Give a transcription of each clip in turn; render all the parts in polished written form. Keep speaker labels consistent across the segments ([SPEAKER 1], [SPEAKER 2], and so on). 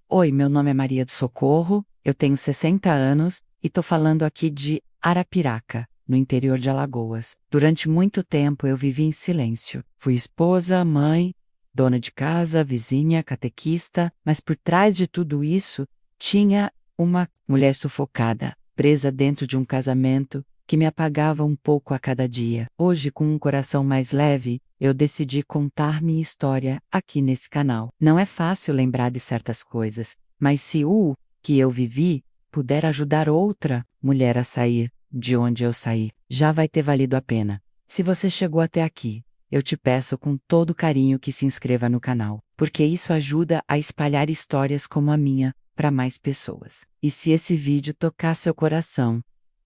[SPEAKER 1] Oi, meu nome é Maria do Socorro, eu tenho 60 anos e tô falando aqui de Arapiraca, no interior de Alagoas. Durante muito tempo eu vivi em silêncio. Fui esposa, mãe, dona de casa, vizinha, catequista, mas por trás de tudo isso tinha uma mulher sufocada, presa dentro de um casamento que me apagava um pouco a cada dia. Hoje, com um coração mais leve, eu decidi contar minha história aqui nesse canal. Não é fácil lembrar de certas coisas, mas se o que eu vivi puder ajudar outra mulher a sair de onde eu saí, já vai ter valido a pena. Se você chegou até aqui, eu te peço com todo carinho que se inscreva no canal, porque isso ajuda a espalhar histórias como a minha para mais pessoas. E se esse vídeo tocar seu coração,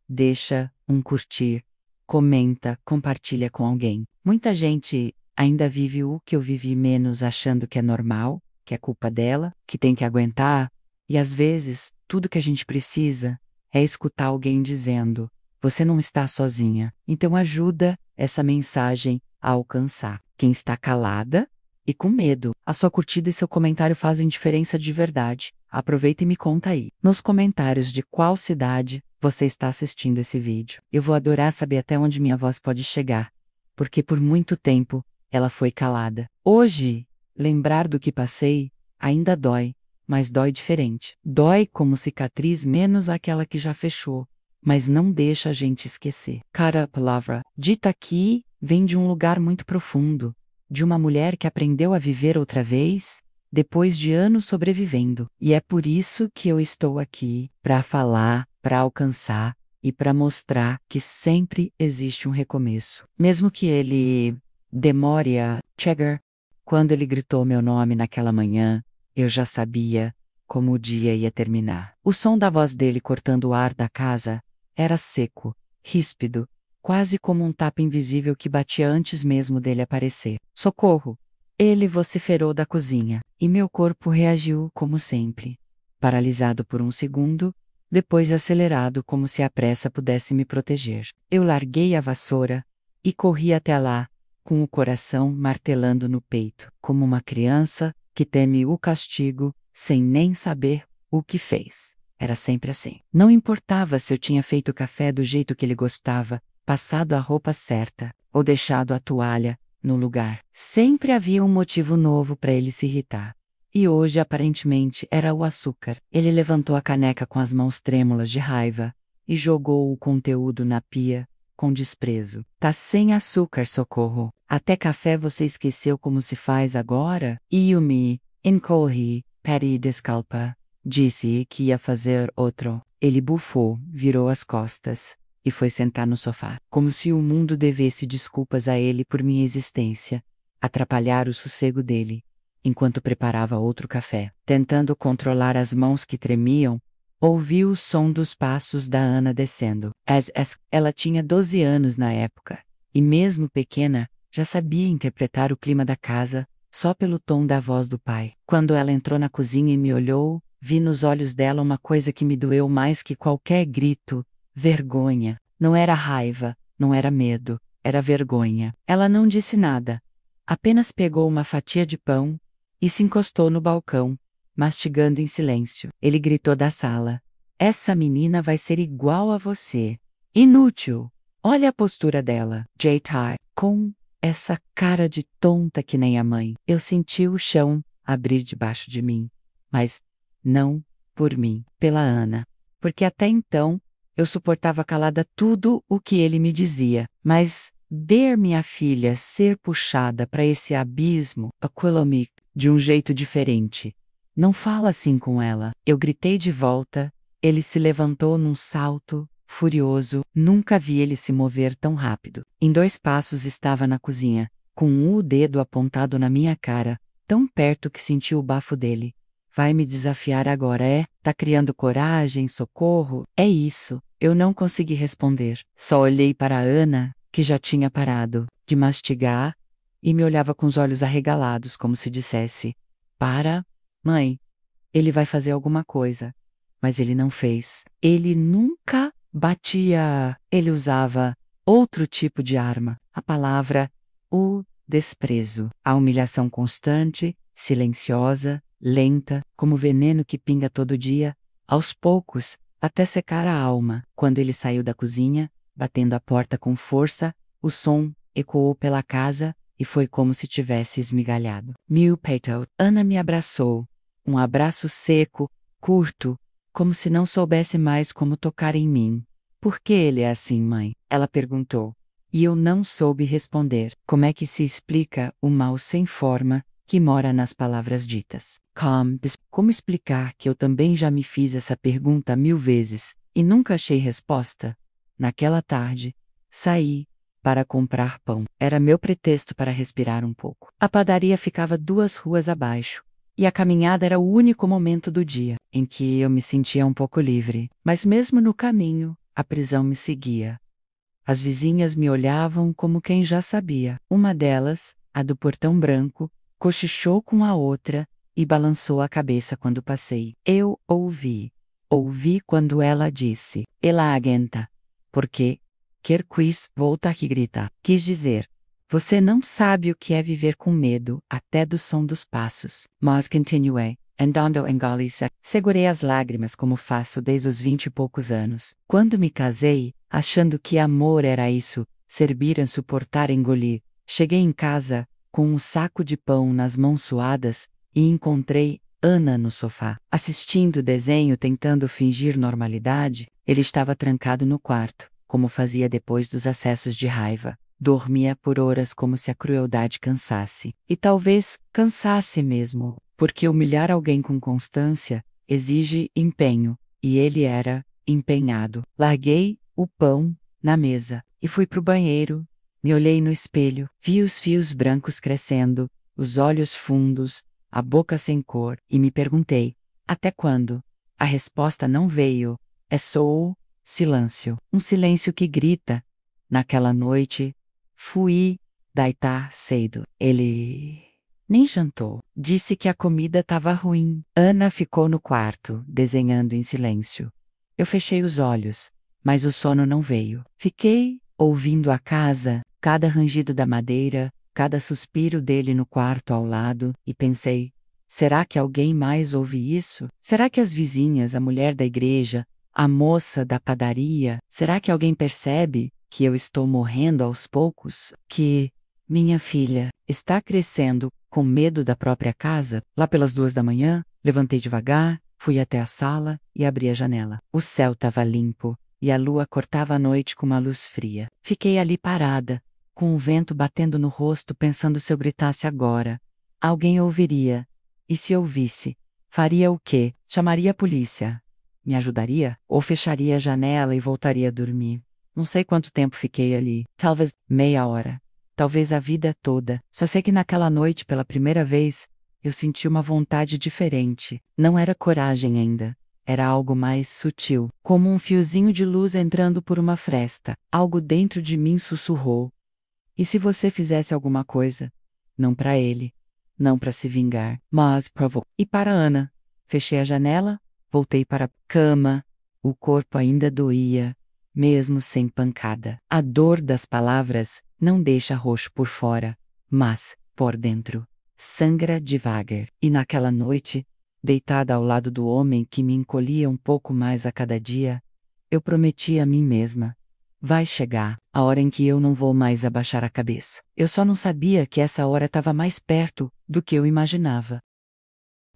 [SPEAKER 1] deixa um curtir, comenta, compartilha com alguém. Muita gente ainda vive o que eu vivi menos achando que é normal, que é culpa dela, que tem que aguentar, e às vezes tudo que a gente precisa é escutar alguém dizendo: você não está sozinha. Então ajuda essa mensagem a alcançar quem está calada e com medo. A sua curtida e seu comentário fazem diferença de verdade. Aproveita e me conta aí, nos comentários, de qual cidade você está assistindo esse vídeo. Eu vou adorar saber até onde minha voz pode chegar, porque por muito tempo ela foi calada. Hoje, lembrar do que passei ainda dói, mas dói diferente. Dói como cicatriz, menos aquela que já fechou, mas não deixa a gente esquecer. Cada palavra dita aqui vem de um lugar muito profundo, de uma mulher que aprendeu a viver outra vez, depois de anos sobrevivendo. E é por isso que eu estou aqui, para falar, para alcançar e para mostrar que sempre existe um recomeço. Mesmo que ele demore a chegar. Quando ele gritou meu nome naquela manhã, eu já sabia como o dia ia terminar. O som da voz dele cortando o ar da casa era seco, ríspido, quase como um tapa invisível que batia antes mesmo dele aparecer. Socorro! Ele vociferou da cozinha, e meu corpo reagiu como sempre, paralisado por um segundo, depois acelerado como se a pressa pudesse me proteger. Eu larguei a vassoura e corri até lá, com o coração martelando no peito, como uma criança que teme o castigo sem nem saber o que fez. Era sempre assim. Não importava se eu tinha feito o café do jeito que ele gostava, passado a roupa certa, ou deixado a toalha no lugar. Sempre havia um motivo novo para ele se irritar. E hoje, aparentemente, era o açúcar. Ele levantou a caneca com as mãos trêmulas de raiva e jogou o conteúdo na pia com desprezo. Tá sem açúcar, Socorro. Até café você esqueceu como se faz agora? Yumi, encolhi, pedi desculpa. Disse que ia fazer outro. Ele bufou, virou as costas e foi sentar no sofá, como se o mundo devesse desculpas a ele por minha existência, atrapalhar o sossego dele, enquanto preparava outro café. Tentando controlar as mãos que tremiam, ouvi o som dos passos da Ana descendo. Ela tinha 12 anos na época, e mesmo pequena, já sabia interpretar o clima da casa, só pelo tom da voz do pai. Quando ela entrou na cozinha e me olhou, vi nos olhos dela uma coisa que me doeu mais que qualquer grito: vergonha. Não era raiva, não era medo, era vergonha. Ela não disse nada, apenas pegou uma fatia de pão e se encostou no balcão, mastigando em silêncio. Ele gritou da sala: essa menina vai ser igual a você. Inútil! Olha a postura dela. J-Tai, com essa cara de tonta que nem a mãe. Eu senti o chão abrir debaixo de mim, mas não por mim, pela Ana. Porque até então eu suportava calada tudo o que ele me dizia, mas ver minha filha ser puxada para esse abismo, aquilo-me de um jeito diferente. Não fala assim com ela. Eu gritei de volta. Ele se levantou num salto, furioso. Nunca vi ele se mover tão rápido. Em 2 passos estava na cozinha, com o dedo apontado na minha cara, tão perto que senti o bafo dele. Vai me desafiar agora, é? Tá criando coragem, Socorro? É isso. Eu não consegui responder. Só olhei para a Ana, que já tinha parado de mastigar, e me olhava com os olhos arregalados, como se dissesse: para, mãe. Ele vai fazer alguma coisa. Mas ele não fez. Ele nunca batia. Ele usava outro tipo de arma. A palavra, o desprezo. A humilhação constante, silenciosa, lenta, como veneno que pinga todo dia, aos poucos, até secar a alma. Quando ele saiu da cozinha, batendo a porta com força, o som ecoou pela casa e foi como se tivesse esmigalhado. Meu peito. Ana me abraçou. Um abraço seco, curto, como se não soubesse mais como tocar em mim. Por que ele é assim, mãe? Ela perguntou. E eu não soube responder. Como é que se explica o mal sem forma que mora nas palavras ditas? Como explicar que eu também já me fiz essa pergunta 1000 vezes e nunca achei resposta? Naquela tarde, saí para comprar pão. Era meu pretexto para respirar um pouco. A padaria ficava 2 ruas abaixo, e a caminhada era o único momento do dia em que eu me sentia um pouco livre. Mas mesmo no caminho, a prisão me seguia. As vizinhas me olhavam como quem já sabia. Uma delas, a do portão branco, cochichou com a outra e balançou a cabeça quando passei. Eu ouvi. Ouvi quando ela disse: "Ela aguenta. Porque quer quis volta aqui grita." Quis dizer: "Você não sabe o que é viver com medo, até do som dos passos." Mas continuei. Andando em Galicia, segurei as lágrimas como faço desde os 20 e poucos anos. Quando me casei, achando que amor era isso, servir, suportar, engolir, cheguei em casa, com um saco de pão nas mãos suadas, e encontrei Ana no sofá, assistindo desenho tentando fingir normalidade. Ele estava trancado no quarto, como fazia depois dos acessos de raiva. Dormia por horas como se a crueldade cansasse. E talvez cansasse mesmo, porque humilhar alguém com constância exige empenho, e ele era empenhado. Larguei o pão na mesa e fui pro banheiro. Me olhei no espelho, vi os fios brancos crescendo, os olhos fundos, a boca sem cor, e me perguntei: até quando? A resposta não veio. É só o silêncio. Um silêncio que grita. Naquela noite, fui deitar cedo. Ele nem jantou. Disse que a comida estava ruim. Ana ficou no quarto, desenhando em silêncio. Eu fechei os olhos, mas o sono não veio. Fiquei ouvindo a casa, cada rangido da madeira, cada suspiro dele no quarto ao lado, e pensei: será que alguém mais ouve isso? Será que as vizinhas, a mulher da igreja, a moça da padaria, será que alguém percebe que eu estou morrendo aos poucos? Que minha filha está crescendo com medo da própria casa? Lá pelas 2 da manhã, levantei devagar, fui até a sala e abri a janela. O céu estava limpo e a lua cortava a noite com uma luz fria. Fiquei ali parada, com o vento batendo no rosto, pensando: se eu gritasse agora, alguém ouviria. E se ouvisse, faria o quê? Chamaria a polícia? Me ajudaria? Ou fecharia a janela e voltaria a dormir? Não sei quanto tempo fiquei ali. Talvez meia hora. Talvez a vida toda. Só sei que naquela noite, pela primeira vez, eu senti uma vontade diferente. Não era coragem ainda. Era algo mais sutil, como um fiozinho de luz entrando por uma fresta. Algo dentro de mim sussurrou: e se você fizesse alguma coisa? Não para ele, não para se vingar, mas provou. E para Ana. Fechei a janela, voltei para a cama. O corpo ainda doía, mesmo sem pancada. A dor das palavras não deixa roxo por fora, mas, por dentro, sangra devagar. E naquela noite, deitada ao lado do homem que me encolhia um pouco mais a cada dia, eu prometi a mim mesma: vai chegar a hora em que eu não vou mais abaixar a cabeça. Eu só não sabia que essa hora estava mais perto do que eu imaginava.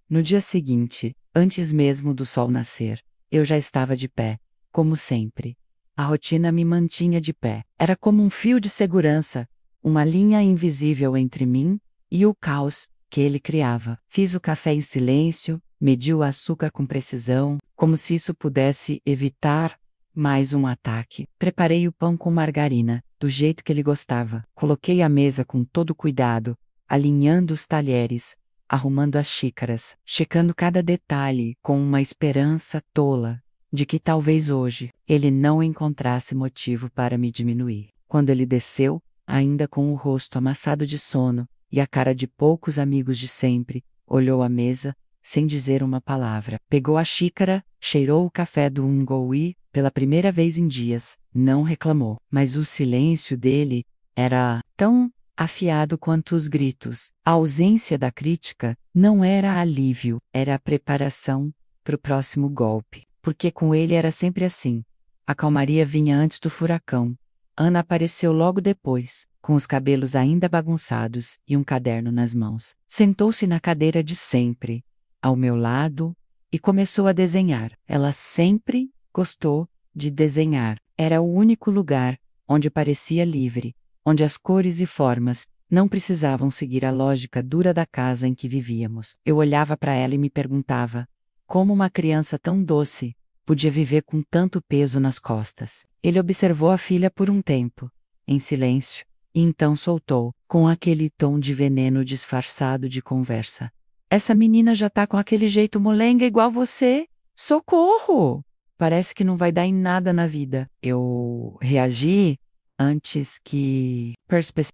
[SPEAKER 1] No dia seguinte, antes mesmo do sol nascer, eu já estava de pé, como sempre. A rotina me mantinha de pé. Era como um fio de segurança, uma linha invisível entre mim e o caos que ele criava. Fiz o café em silêncio, medi o açúcar com precisão, como se isso pudesse evitar mais um ataque. Preparei o pão com margarina, do jeito que ele gostava. Coloquei a mesa com todo cuidado, alinhando os talheres, arrumando as xícaras, checando cada detalhe com uma esperança tola de que talvez hoje ele não encontrasse motivo para me diminuir. Quando ele desceu, ainda com o rosto amassado de sono e a cara de poucos amigos de sempre, olhou a mesa, sem dizer uma palavra. Pegou a xícara, cheirou o café do Ungoi, pela primeira vez em dias, não reclamou. Mas o silêncio dele era tão afiado quanto os gritos. A ausência da crítica não era alívio, era a preparação para o próximo golpe. Porque com ele era sempre assim. A calmaria vinha antes do furacão. Ana apareceu logo depois, com os cabelos ainda bagunçados e um caderno nas mãos. Sentou-se na cadeira de sempre, ao meu lado, e começou a desenhar. Ela sempre gostou de desenhar. Era o único lugar onde parecia livre, onde as cores e formas não precisavam seguir a lógica dura da casa em que vivíamos. Eu olhava para ela e me perguntava como uma criança tão doce podia viver com tanto peso nas costas. Ele observou a filha por um tempo, em silêncio, e então soltou, com aquele tom de veneno disfarçado de conversa. Essa menina já tá com aquele jeito molenga igual você? Socorro! Parece que não vai dar em nada na vida. Eu reagi antes que...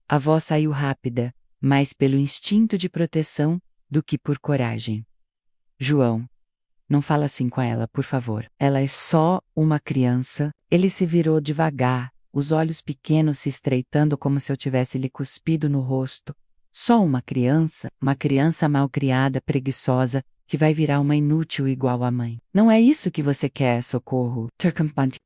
[SPEAKER 1] A voz saiu rápida, mais pelo instinto de proteção do que por coragem. João, não fala assim com ela, por favor. Ela é só uma criança. Ele se virou devagar, os olhos pequenos se estreitando como se eu tivesse lhe cuspido no rosto. Só uma criança malcriada, preguiçosa, que vai virar uma inútil igual a mãe. Não é isso que você quer, Socorro.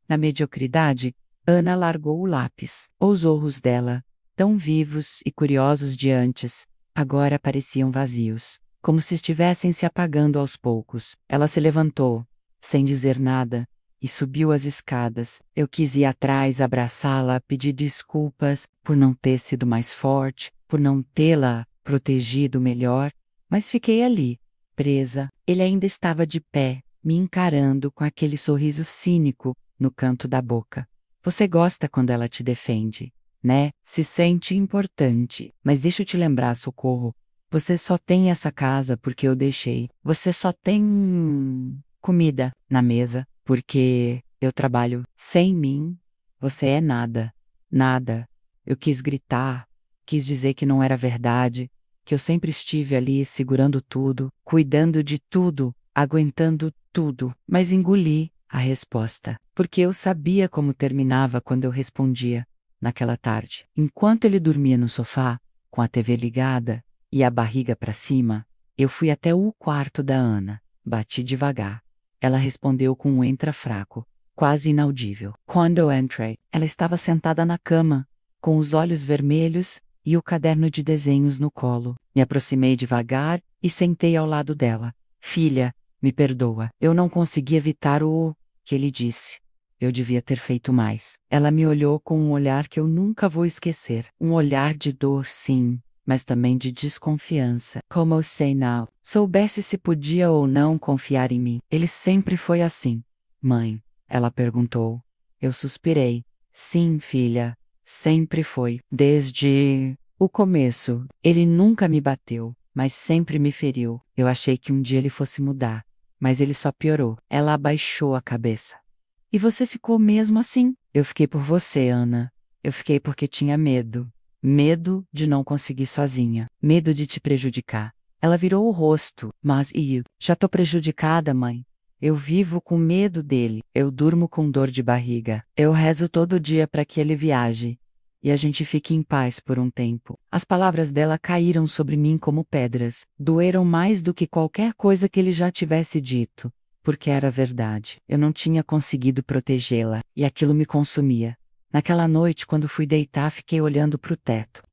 [SPEAKER 1] Na mediocridade, Ana largou o lápis. Os olhos dela, tão vivos e curiosos de antes, agora pareciam vazios, como se estivessem se apagando aos poucos. Ela se levantou, sem dizer nada, e subiu as escadas. Eu quis ir atrás, abraçá-la, pedir desculpas por não ter sido mais forte, por não tê-la protegido melhor, mas fiquei ali, presa. Ele ainda estava de pé, me encarando com aquele sorriso cínico no canto da boca. Você gosta quando ela te defende, né? Se sente importante. Mas deixa eu te lembrar, Socorro. Você só tem essa casa porque eu deixei. Você só tem comida na mesa porque eu trabalho. Sem mim, você é nada. Nada. Eu quis gritar, quis dizer que não era verdade, que eu sempre estive ali segurando tudo, cuidando de tudo, aguentando tudo, mas engoli a resposta, porque eu sabia como terminava quando eu respondia, naquela tarde. Enquanto ele dormia no sofá, com a TV ligada e a barriga para cima, eu fui até o quarto da Ana, bati devagar. Ela respondeu com um entra fraco, quase inaudível. Quando eu entrei, ela estava sentada na cama, com os olhos vermelhos e o caderno de desenhos no colo. Me aproximei devagar e sentei ao lado dela. Filha, me perdoa. Eu não consegui evitar o que ele disse. Eu devia ter feito mais. Ela me olhou com um olhar que eu nunca vou esquecer. Um olhar de dor, sim, mas também de desconfiança. Como eu sei now, soubesse se podia ou não confiar em mim. Ele sempre foi assim. Mãe, ela perguntou. Eu suspirei. Sim, filha. Sempre foi. Desde o começo. Ele nunca me bateu, mas sempre me feriu. Eu achei que um dia ele fosse mudar, mas ele só piorou. Ela abaixou a cabeça. E você ficou mesmo assim? Eu fiquei por você, Ana. Eu fiquei porque tinha medo. Medo de não conseguir sozinha. Medo de te prejudicar. Ela virou o rosto. Mas já tô prejudicada, mãe. Eu vivo com medo dele. Eu durmo com dor de barriga. Eu rezo todo dia para que ele viaje. E a gente fique em paz por um tempo. As palavras dela caíram sobre mim como pedras. Doeram mais do que qualquer coisa que ele já tivesse dito. Porque era verdade. Eu não tinha conseguido protegê-la. E aquilo me consumia. Naquela noite, quando fui deitar, fiquei olhando para o teto.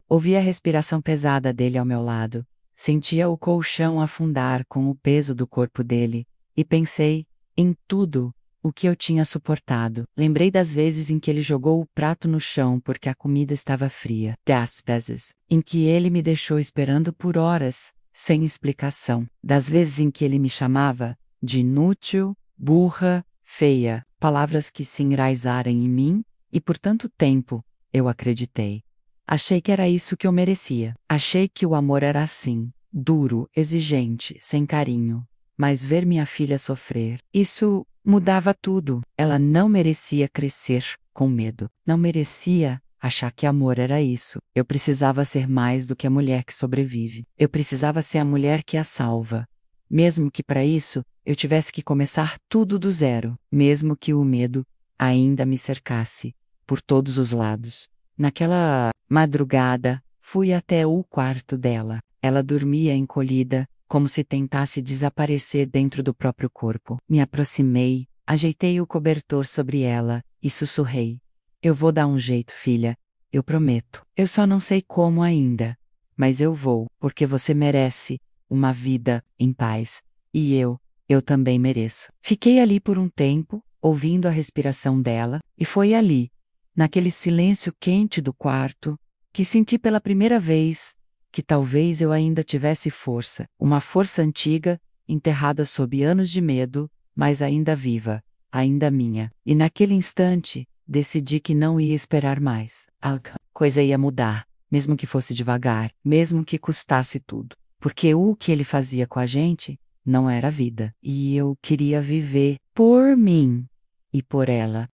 [SPEAKER 1] Ouvi a respiração pesada dele ao meu lado. Sentia o colchão afundar com o peso do corpo dele. E pensei em tudo o que eu tinha suportado. Lembrei das vezes em que ele jogou o prato no chão porque a comida estava fria. Das vezes em que ele me deixou esperando por horas, sem explicação. Das vezes em que ele me chamava de inútil, burra, feia, palavras que se enraizaram em mim, e por tanto tempo eu acreditei. Achei que era isso que eu merecia. Achei que o amor era assim, duro, exigente, sem carinho. Mas ver minha filha sofrer, isso mudava tudo. Ela não merecia crescer com medo. Não merecia achar que amor era isso. Eu precisava ser mais do que a mulher que sobrevive. Eu precisava ser a mulher que a salva. Mesmo que para isso eu tivesse que começar tudo do zero. Mesmo que o medo ainda me cercasse por todos os lados. Naquela madrugada, Fui até o quarto dela. Ela dormia encolhida, como se tentasse desaparecer dentro do próprio corpo. Me aproximei, ajeitei o cobertor sobre ela e sussurrei: "Eu vou dar um jeito, filha. Eu prometo. Eu só não sei como ainda. Mas eu vou, porque você merece uma vida em paz. E eu também mereço." Fiquei ali por um tempo, ouvindo a respiração dela, e foi ali, naquele silêncio quente do quarto, que senti pela primeira vez que talvez eu ainda tivesse força, uma força antiga, enterrada sob anos de medo, mas ainda viva, ainda minha. E naquele instante, decidi que não ia esperar mais. A coisa ia mudar, mesmo que fosse devagar, mesmo que custasse tudo. Porque o que ele fazia com a gente não era vida. E eu queria viver por mim e por ela.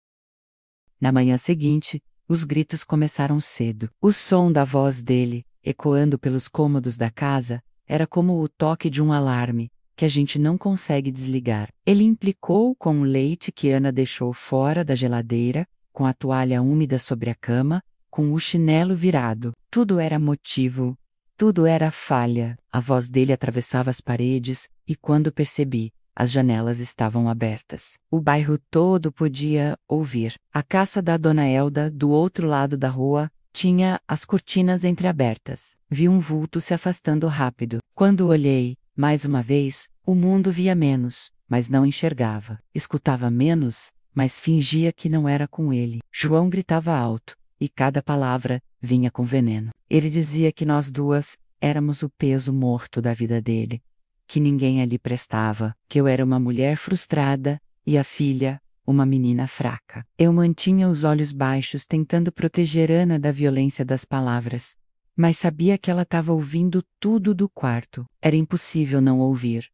[SPEAKER 1] Na manhã seguinte, os gritos começaram cedo. O som da voz dele, ecoando pelos cômodos da casa, era como o toque de um alarme, que a gente não consegue desligar. Ele implicou com o leite que Ana deixou fora da geladeira, com a toalha úmida sobre a cama, com o chinelo virado. Tudo era motivo, tudo era falha. A voz dele atravessava as paredes, e quando percebi, as janelas estavam abertas. O bairro todo podia ouvir. A casa da Dona Elda, do outro lado da rua, tinha as cortinas entreabertas. Vi um vulto se afastando rápido. Quando olhei, mais uma vez, o mundo via menos, mas não enxergava. Escutava menos, mas fingia que não era com ele. João gritava alto, e cada palavra vinha com veneno. Ele dizia que nós duas éramos o peso morto da vida dele, que ninguém ali prestava, que eu era uma mulher frustrada, e a filha, uma menina fraca. Eu mantinha os olhos baixos tentando proteger Ana da violência das palavras, mas sabia que ela estava ouvindo tudo do quarto. Era impossível não ouvir.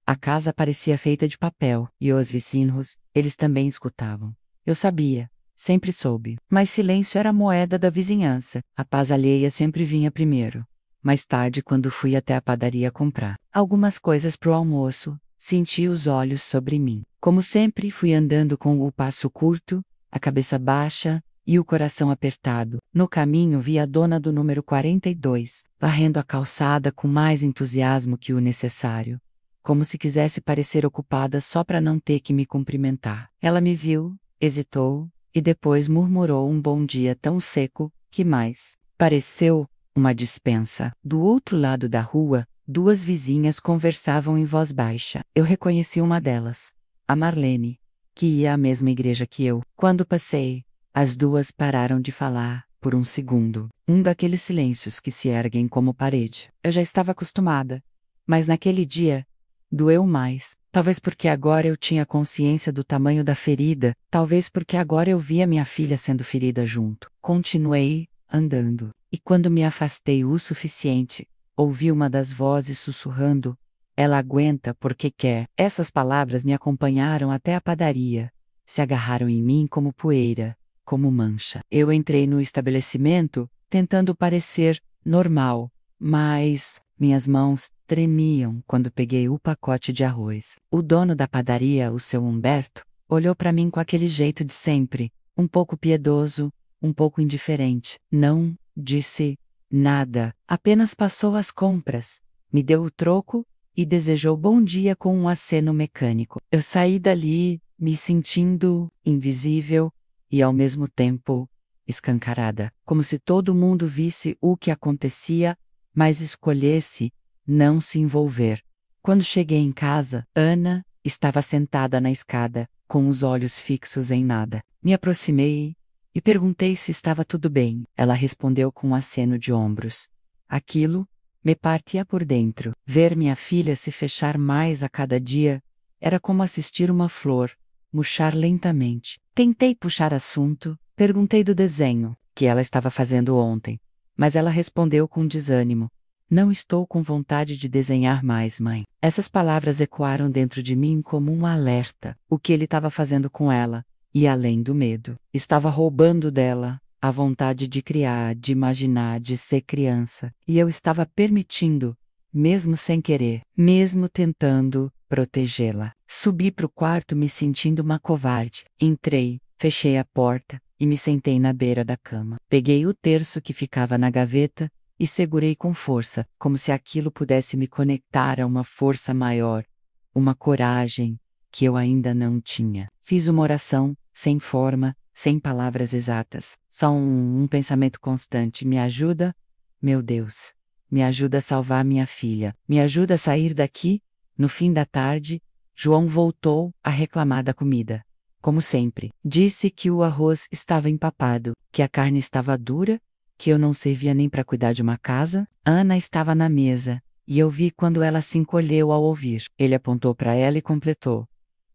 [SPEAKER 1] A casa parecia feita de papel, e os vizinhos, eles também escutavam. Eu sabia, sempre soube, mas silêncio era a moeda da vizinhança. A paz alheia sempre vinha primeiro. Mais tarde, quando fui até a padaria comprar algumas coisas pro almoço, senti os olhos sobre mim. Como sempre, fui andando com o passo curto, a cabeça baixa e o coração apertado. No caminho vi a dona do número 42, varrendo a calçada com mais entusiasmo que o necessário, como se quisesse parecer ocupada só para não ter que me cumprimentar. Ela me viu, hesitou, e depois murmurou um bom dia tão seco, que mais pareceu uma dispensa. Do outro lado da rua, duas vizinhas conversavam em voz baixa. Eu reconheci uma delas, a Marlene, que ia à mesma igreja que eu. Quando passei, as duas pararam de falar, por um segundo. Um daqueles silêncios que se erguem como parede. Eu já estava acostumada, mas naquele dia, doeu mais. Talvez porque agora eu tinha consciência do tamanho da ferida, talvez porque agora eu via minha filha sendo ferida junto. Continuei andando. E quando me afastei o suficiente, ouvi uma das vozes sussurrando: "Ela aguenta porque quer." Essas palavras me acompanharam até a padaria. Se agarraram em mim como poeira, como mancha. Eu entrei no estabelecimento, tentando parecer normal, mas minhas mãos tremiam quando peguei o pacote de arroz. O dono da padaria, o seu Humberto, olhou para mim com aquele jeito de sempre, um pouco piedoso, um pouco indiferente. Não disse nada, apenas passou as compras, me deu o troco e desejou bom dia com um aceno mecânico. Eu saí dali, me sentindo invisível e ao mesmo tempo escancarada, como se todo mundo visse o que acontecia, mas escolhesse não se envolver. Quando cheguei em casa, Ana estava sentada na escada, com os olhos fixos em nada. Me aproximei e perguntei se estava tudo bem. Ela respondeu com um aceno de ombros. Aquilo me partia por dentro. Ver minha filha se fechar mais a cada dia era como assistir uma flor murchar lentamente. Tentei puxar assunto, perguntei do desenho que ela estava fazendo ontem, mas ela respondeu com desânimo: "Não estou com vontade de desenhar mais, mãe." Essas palavras ecoaram dentro de mim como um alerta. O que ele estava fazendo com ela? E além do medo, estava roubando dela a vontade de criar, de imaginar, de ser criança. E eu estava permitindo, mesmo sem querer, mesmo tentando protegê-la. Subi para o quarto me sentindo uma covarde. Entrei, fechei a porta e me sentei na beira da cama. Peguei o terço que ficava na gaveta e segurei com força, como se aquilo pudesse me conectar a uma força maior, uma coragem que eu ainda não tinha. Fiz uma oração, sem forma, sem palavras exatas, só um pensamento constante: me ajuda, meu Deus. Me ajuda a salvar minha filha. Me ajuda a sair daqui. No fim da tarde, João voltou a reclamar da comida. Como sempre, disse que o arroz estava empapado, que a carne estava dura, que eu não servia nem para cuidar de uma casa. Ana estava na mesa, e eu vi quando ela se encolheu ao ouvir. Ele apontou para ela e completou: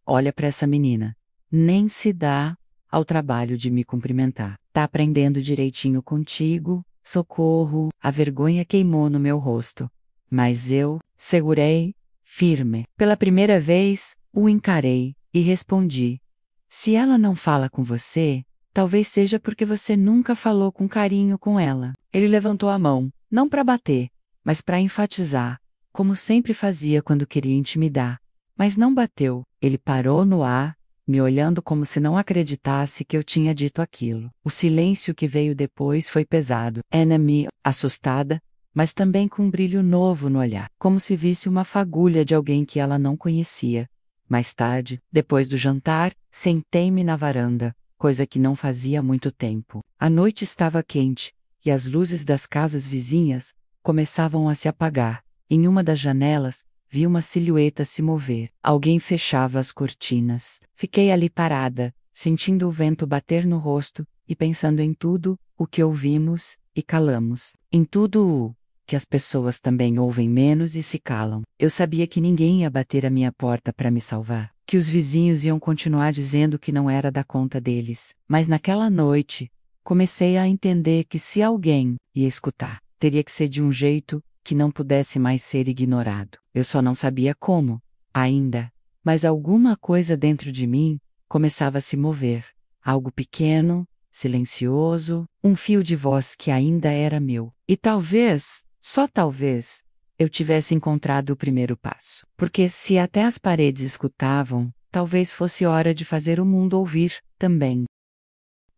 [SPEAKER 1] olha para essa menina. Nem se dá ao trabalho de me cumprimentar. Tá aprendendo direitinho contigo? Socorro! A vergonha queimou no meu rosto. Mas eu segurei firme. Pela primeira vez, o encarei e respondi: se ela não fala com você, talvez seja porque você nunca falou com carinho com ela. Ele levantou a mão, não para bater, mas para enfatizar, como sempre fazia quando queria intimidar. Mas não bateu. Ele parou no ar, me olhando como se não acreditasse que eu tinha dito aquilo. O silêncio que veio depois foi pesado. Anne, assustada, mas também com um brilho novo no olhar, como se visse uma fagulha de alguém que ela não conhecia. Mais tarde, depois do jantar, sentei-me na varanda, coisa que não fazia muito tempo. A noite estava quente, e as luzes das casas vizinhas começavam a se apagar. Em uma das janelas, vi uma silhueta se mover. Alguém fechava as cortinas. Fiquei ali parada, sentindo o vento bater no rosto e pensando em tudo o que ouvimos e calamos. Em tudo o que as pessoas também ouvem menos e se calam. Eu sabia que ninguém ia bater a minha porta para me salvar, que os vizinhos iam continuar dizendo que não era da conta deles. Mas naquela noite, comecei a entender que se alguém ia escutar, teria que ser de um jeito que não pudesse mais ser ignorado. Eu só não sabia como, ainda, mas alguma coisa dentro de mim começava a se mover. Algo pequeno, silencioso, um fio de voz que ainda era meu. E talvez, só talvez, eu tivesse encontrado o primeiro passo. Porque se até as paredes escutavam, talvez fosse hora de fazer o mundo ouvir também.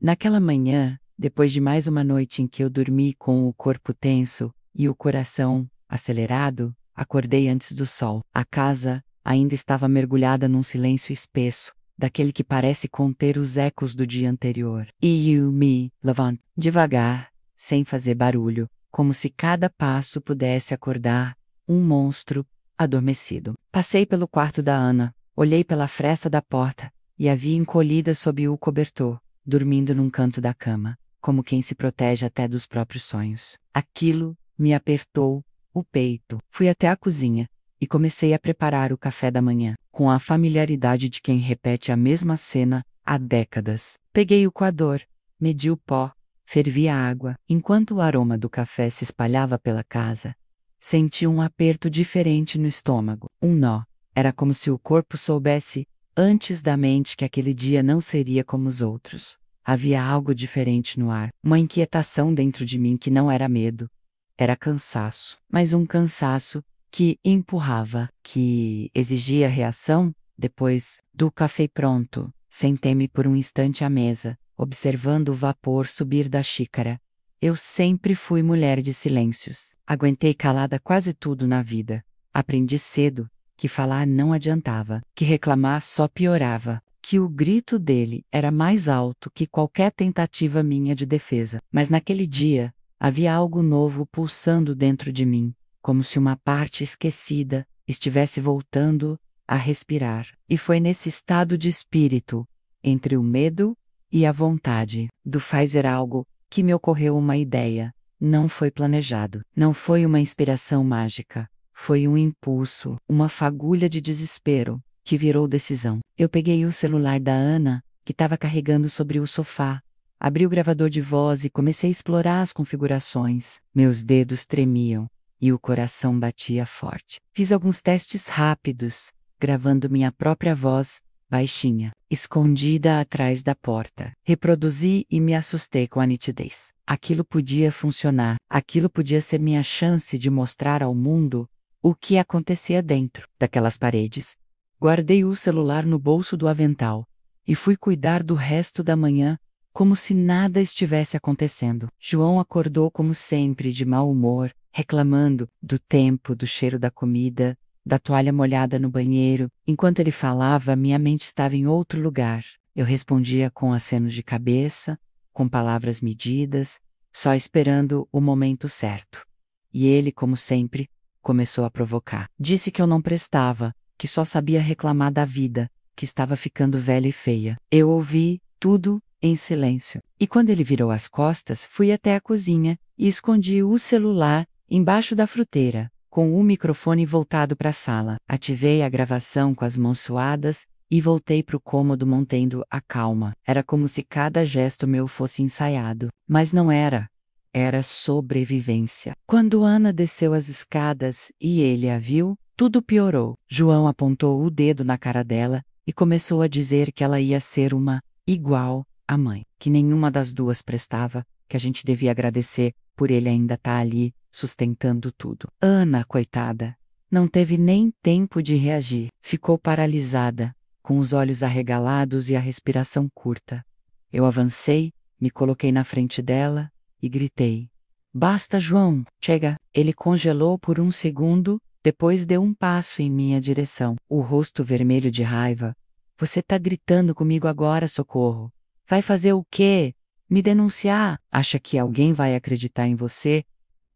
[SPEAKER 1] Naquela manhã, depois de mais uma noite em que eu dormi com o corpo tenso e o coração acelerado, acordei antes do sol. A casa ainda estava mergulhada num silêncio espesso, daquele que parece conter os ecos do dia anterior. E eu me levantei devagar, sem fazer barulho, como se cada passo pudesse acordar um monstro adormecido. Passei pelo quarto da Ana, olhei pela fresta da porta e a vi encolhida sob o cobertor, dormindo num canto da cama, como quem se protege até dos próprios sonhos. Aquilo me apertou o peito. Fui até a cozinha e comecei a preparar o café da manhã, com a familiaridade de quem repete a mesma cena há décadas. Peguei o coador, medi o pó, fervi a água. Enquanto o aroma do café se espalhava pela casa, senti um aperto diferente no estômago, um nó. Era como se o corpo soubesse, antes da mente, que aquele dia não seria como os outros. Havia algo diferente no ar, uma inquietação dentro de mim que não era medo. Era cansaço, mas um cansaço que empurrava, que exigia reação. Depois do café pronto, sentei-me por um instante à mesa, observando o vapor subir da xícara. Eu sempre fui mulher de silêncios. Aguentei calada quase tudo na vida. Aprendi cedo que falar não adiantava, que reclamar só piorava, que o grito dele era mais alto que qualquer tentativa minha de defesa. Mas naquele dia, havia algo novo pulsando dentro de mim, como se uma parte esquecida estivesse voltando a respirar. E foi nesse estado de espírito, entre o medo e a vontade do fazer algo, que me ocorreu uma ideia. Não foi planejado, não foi uma inspiração mágica. Foi um impulso, uma fagulha de desespero, que virou decisão. Eu peguei o celular da Ana, que estava carregando sobre o sofá, abri o gravador de voz e comecei a explorar as configurações. Meus dedos tremiam e o coração batia forte. Fiz alguns testes rápidos, gravando minha própria voz, baixinha, escondida atrás da porta. Reproduzi e me assustei com a nitidez. Aquilo podia funcionar, aquilo podia ser minha chance de mostrar ao mundo o que acontecia dentro daquelas paredes. Guardei o celular no bolso do avental e fui cuidar do resto da manhã como se nada estivesse acontecendo. João acordou como sempre de mau humor, reclamando do tempo, do cheiro da comida, da toalha molhada no banheiro. Enquanto ele falava, minha mente estava em outro lugar. Eu respondia com acenos de cabeça, com palavras medidas, só esperando o momento certo. E ele, como sempre, começou a provocar. Disse que eu não prestava, que só sabia reclamar da vida, que estava ficando velha e feia. Eu ouvi tudo em silêncio. E quando ele virou as costas, fui até a cozinha e escondi o celular embaixo da fruteira, com o microfone voltado para a sala. Ativei a gravação com as mãos suadas e voltei para o cômodo mantendo a calma. Era como se cada gesto meu fosse ensaiado. Mas não era. Era sobrevivência. Quando Ana desceu as escadas e ele a viu, tudo piorou. João apontou o dedo na cara dela e começou a dizer que ela ia ser uma igual à mãe, que nenhuma das duas prestava, que a gente devia agradecer por ele ainda estar ali, sustentando tudo. Ana, coitada, não teve nem tempo de reagir. Ficou paralisada, com os olhos arregalados e a respiração curta. Eu avancei, me coloquei na frente dela e gritei: "Basta, João, chega!" Ele congelou por um segundo, depois deu um passo em minha direção, o rosto vermelho de raiva. "Você tá gritando comigo agora, socorro? Vai fazer o quê? Me denunciar? Acha que alguém vai acreditar em você?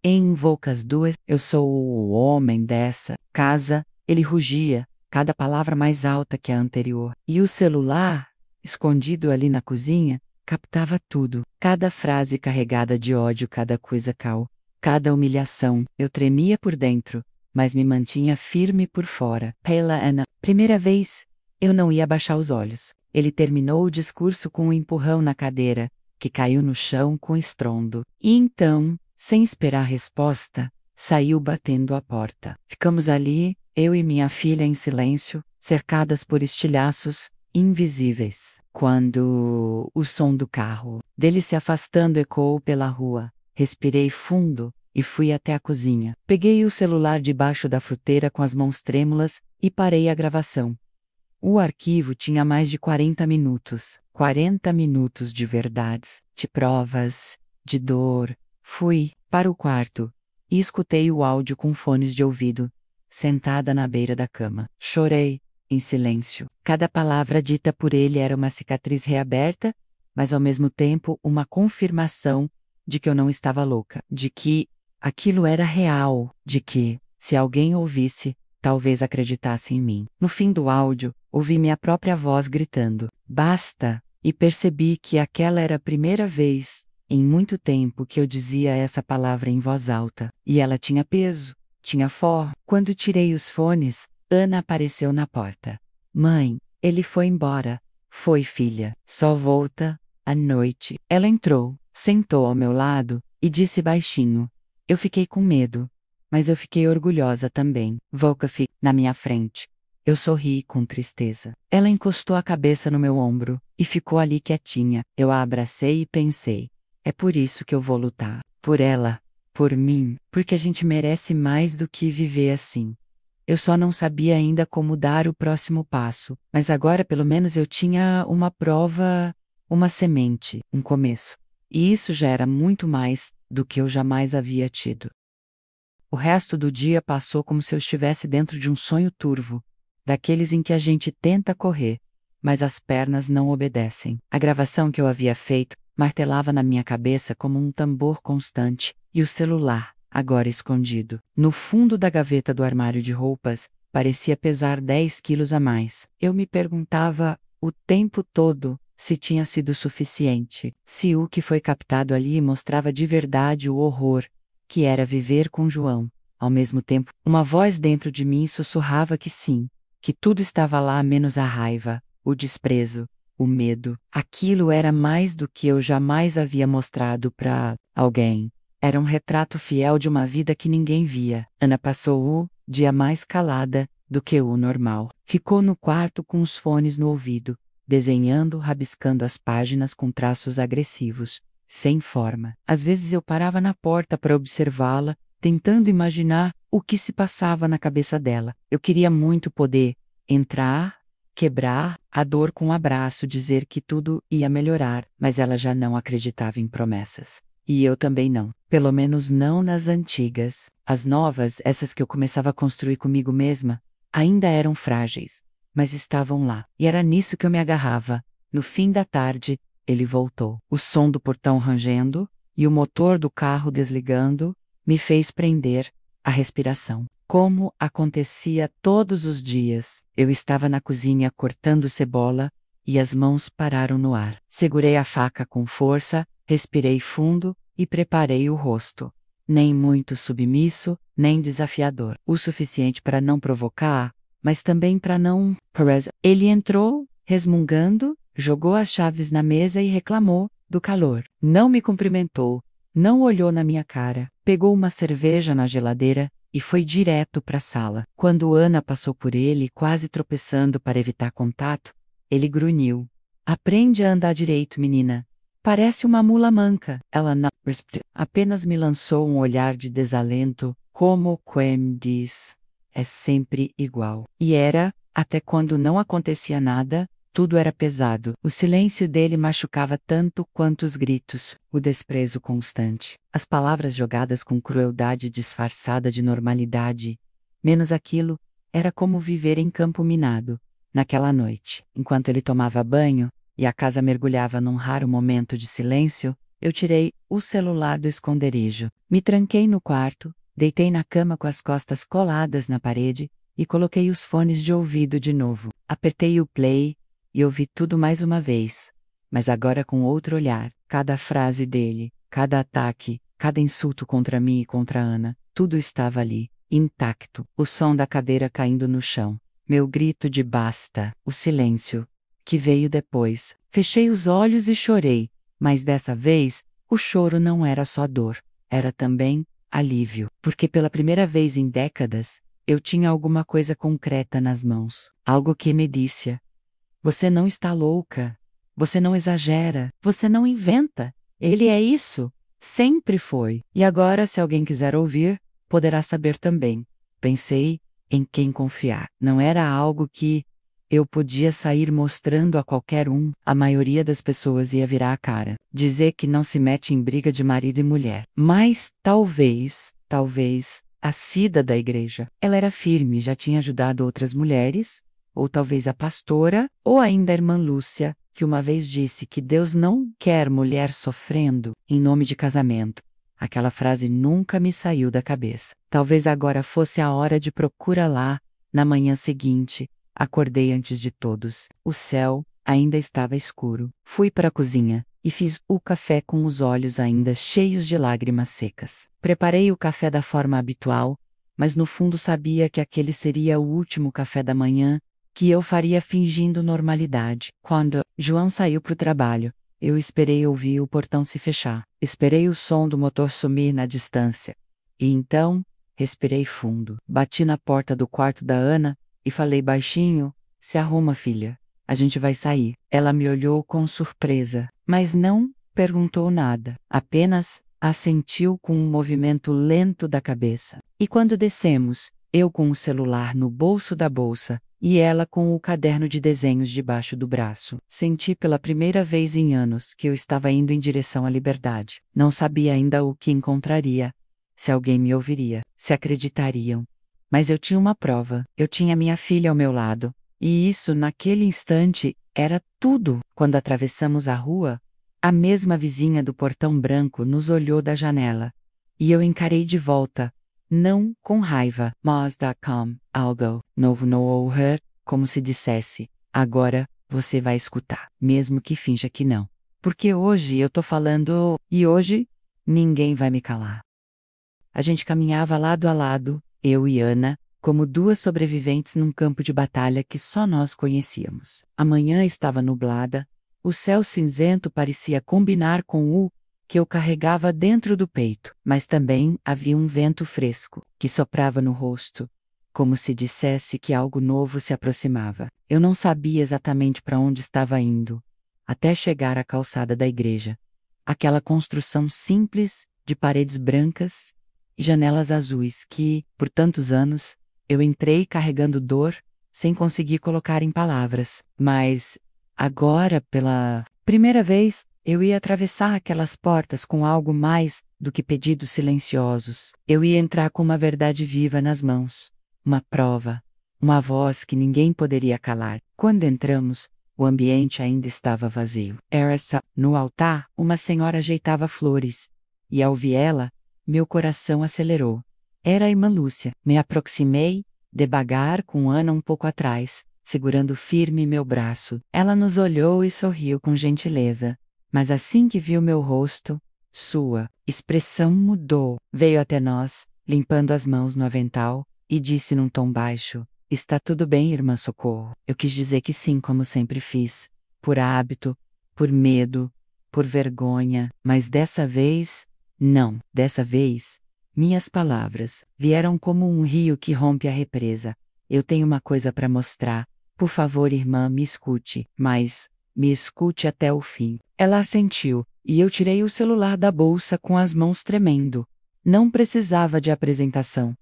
[SPEAKER 1] Invoca as duas. Eu sou o homem dessa casa." Ele rugia, cada palavra mais alta que a anterior. E o celular, escondido ali na cozinha, captava tudo. Cada frase carregada de ódio, cada coisa cal, cada humilhação. Eu tremia por dentro, mas me mantinha firme por fora. Pela Ana, primeira vez, eu não ia baixar os olhos. Ele terminou o discurso com um empurrão na cadeira, que caiu no chão com estrondo. E então, sem esperar resposta, saiu batendo a porta. Ficamos ali, eu e minha filha em silêncio, cercadas por estilhaços invisíveis. Quando o som do carro dele se afastando ecoou pela rua, respirei fundo e fui até a cozinha. Peguei o celular debaixo da fruteira com as mãos trêmulas e parei a gravação. O arquivo tinha mais de 40 minutos. 40 minutos de verdades, de provas, de dor. Fui para o quarto e escutei o áudio com fones de ouvido, sentada na beira da cama. Chorei, em silêncio. Cada palavra dita por ele era uma cicatriz reaberta, mas ao mesmo tempo uma confirmação de que eu não estava louca, de que aquilo era real, de que, se alguém ouvisse, talvez acreditasse em mim. No fim do áudio, ouvi minha própria voz gritando: "Basta!" E percebi que aquela era a primeira vez, em muito tempo, que eu dizia essa palavra em voz alta. E ela tinha peso, tinha força. Quando tirei os fones, Ana apareceu na porta. "Mãe, ele foi embora." "Foi, filha. Só volta à noite." Ela entrou, sentou ao meu lado e disse baixinho. Eu fiquei com medo, mas eu fiquei orgulhosa também. "Volka fica na minha frente." Eu sorri com tristeza. Ela encostou a cabeça no meu ombro e ficou ali quietinha. Eu a abracei e pensei: é por isso que eu vou lutar. Por ela, por mim, porque a gente merece mais do que viver assim. Eu só não sabia ainda como dar o próximo passo, mas agora pelo menos eu tinha uma prova, uma semente, um começo. E isso já era muito mais do que eu jamais havia tido. O resto do dia passou como se eu estivesse dentro de um sonho turvo, daqueles em que a gente tenta correr, mas as pernas não obedecem. A gravação que eu havia feito martelava na minha cabeça como um tambor constante, e o celular, agora escondido no fundo da gaveta do armário de roupas, parecia pesar 10 quilos a mais. Eu me perguntava o tempo todo se tinha sido suficiente, se o que foi captado ali mostrava de verdade o horror que era viver com João. Ao mesmo tempo, uma voz dentro de mim sussurrava que sim, que tudo estava lá menos a raiva, o desprezo, o medo. Aquilo era mais do que eu jamais havia mostrado para alguém. Era um retrato fiel de uma vida que ninguém via. Ana passou o dia mais calada do que o normal. Ficou no quarto com os fones no ouvido, desenhando, rabiscando as páginas com traços agressivos, sem forma. Às vezes eu parava na porta para observá-la, tentando imaginar o que se passava na cabeça dela. Eu queria muito poder entrar quebrar a dor com um abraço, dizer que tudo ia melhorar, mas ela já não acreditava em promessas. E eu também não. Pelo menos não nas antigas. As novas, essas que eu começava a construir comigo mesma, ainda eram frágeis, mas estavam lá. E era nisso que eu me agarrava. No fim da tarde, ele voltou. O som do portão rangendo e o motor do carro desligando me fez prender a respiração. Como acontecia todos os dias, eu estava na cozinha cortando cebola e as mãos pararam no ar. Segurei a faca com força, respirei fundo e preparei o rosto. Nem muito submisso, nem desafiador. O suficiente para não provocar, mas também para não... Ele entrou, resmungando, jogou as chaves na mesa e reclamou do calor. Não me cumprimentou, não olhou na minha cara, pegou uma cerveja na geladeira e foi direto para a sala. Quando Ana passou por ele, quase tropeçando para evitar contato, ele grunhiu. Aprende a andar direito, menina. Parece uma mula manca. Ela não apenas me lançou um olhar de desalento, como quem diz, é sempre igual. E era, até quando não acontecia nada, tudo era pesado. O silêncio dele machucava tanto quanto os gritos, o desprezo constante, as palavras jogadas com crueldade disfarçada de normalidade. Menos aquilo, era como viver em campo minado. Naquela noite, enquanto ele tomava banho, e a casa mergulhava num raro momento de silêncio, eu tirei o celular do esconderijo. Me tranquei no quarto, deitei na cama com as costas coladas na parede e coloquei os fones de ouvido de novo. Apertei o play e ouvi tudo mais uma vez, mas agora com outro olhar. Cada frase dele, cada ataque, cada insulto contra mim e contra Ana, tudo estava ali, intacto. O som da cadeira caindo no chão, meu grito de basta, o silêncio que veio depois. Fechei os olhos e chorei, mas dessa vez, o choro não era só dor, era também alívio, porque pela primeira vez em décadas, eu tinha alguma coisa concreta nas mãos, algo que me disse: você não está louca, você não exagera, você não inventa, ele é isso, sempre foi, e agora se alguém quiser ouvir, poderá saber também. Pensei em quem confiar, não era algo que eu podia sair mostrando a qualquer um. A maioria das pessoas ia virar a cara, dizer que não se mete em briga de marido e mulher. Mas talvez, a Cida da igreja. Ela era firme, já tinha ajudado outras mulheres, ou talvez a pastora, ou ainda a irmã Lúcia, que uma vez disse que Deus não quer mulher sofrendo em nome de casamento. Aquela frase nunca me saiu da cabeça. Talvez agora fosse a hora de procura lá, na manhã seguinte. Acordei antes de todos. O céu ainda estava escuro. Fui para a cozinha e fiz o café com os olhos ainda cheios de lágrimas secas. Preparei o café da forma habitual, mas no fundo sabia que aquele seria o último café da manhã que eu faria fingindo normalidade. Quando João saiu para o trabalho, eu esperei ouvir o portão se fechar. Esperei o som do motor sumir na distância. E então, respirei fundo. Bati na porta do quarto da Ana e falei baixinho: se arruma, filha. A gente vai sair. Ela me olhou com surpresa, mas não perguntou nada. Apenas assentiu com um movimento lento da cabeça. E quando descemos, eu com o celular no bolso da bolsa, e ela com o caderno de desenhos debaixo do braço, senti pela primeira vez em anos que eu estava indo em direção à liberdade. Não sabia ainda o que encontraria, se alguém me ouviria, se acreditariam. Mas eu tinha uma prova, eu tinha minha filha ao meu lado, e isso naquele instante era tudo. Quando atravessamos a rua, a mesma vizinha do portão branco nos olhou da janela, e eu encarei de volta, não com raiva, mas com algo novo no her, como se dissesse: agora você vai escutar, mesmo que finja que não. Porque hoje eu tô falando, e hoje ninguém vai me calar. A gente caminhava lado a lado, eu e Ana, como duas sobreviventes num campo de batalha que só nós conhecíamos. A manhã estava nublada, o céu cinzento parecia combinar com o que eu carregava dentro do peito, mas também havia um vento fresco, que soprava no rosto, como se dissesse que algo novo se aproximava. Eu não sabia exatamente para onde estava indo, até chegar à calçada da igreja. Aquela construção simples, de paredes brancas e janelas azuis que, por tantos anos, eu entrei carregando dor, sem conseguir colocar em palavras. Mas, agora, pela primeira vez, eu ia atravessar aquelas portas com algo mais do que pedidos silenciosos. Eu ia entrar com uma verdade viva nas mãos. Uma prova. Uma voz que ninguém poderia calar. Quando entramos, o ambiente ainda estava vazio. No altar, uma senhora ajeitava flores. E ao ver ela, meu coração acelerou. Era a irmã Lúcia. Me aproximei, devagar, com Ana um pouco atrás, segurando firme meu braço. Ela nos olhou e sorriu com gentileza. Mas assim que viu meu rosto, sua expressão mudou. Veio até nós, limpando as mãos no avental, e disse num tom baixo: "Está tudo bem, irmã Socorro?" Eu quis dizer que sim, como sempre fiz. Por hábito, por medo, por vergonha, mas dessa vez, não. Dessa vez, minhas palavras vieram como um rio que rompe a represa. Eu tenho uma coisa para mostrar. Por favor, irmã, me escute, mas me escute até o fim. Ela assentiu, e eu tirei o celular da bolsa com as mãos tremendo. Não precisava de apresentação.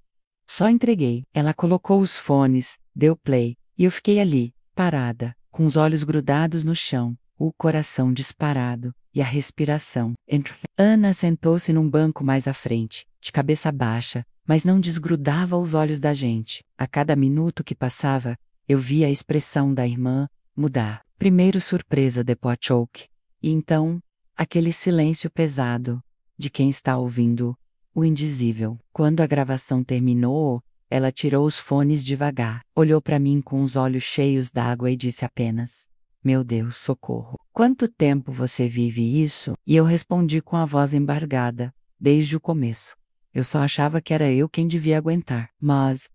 [SPEAKER 1] Só entreguei. Ela colocou os fones, deu play, e eu fiquei ali, parada, com os olhos grudados no chão, o coração disparado, e a respiração. Ana sentou-se num banco mais à frente, de cabeça baixa, mas não desgrudava os olhos da gente. A cada minuto que passava, eu via a expressão da irmã mudar. Primeiro surpresa, depois choque. E então, aquele silêncio pesado, de quem está ouvindo o indizível. Quando a gravação terminou, ela tirou os fones devagar, olhou para mim com os olhos cheios d'água e disse apenas: "Meu Deus, socorro. Quanto tempo você vive isso?" E eu respondi com a voz embargada: "Desde o começo. Eu só achava que era eu quem devia aguentar. Mas,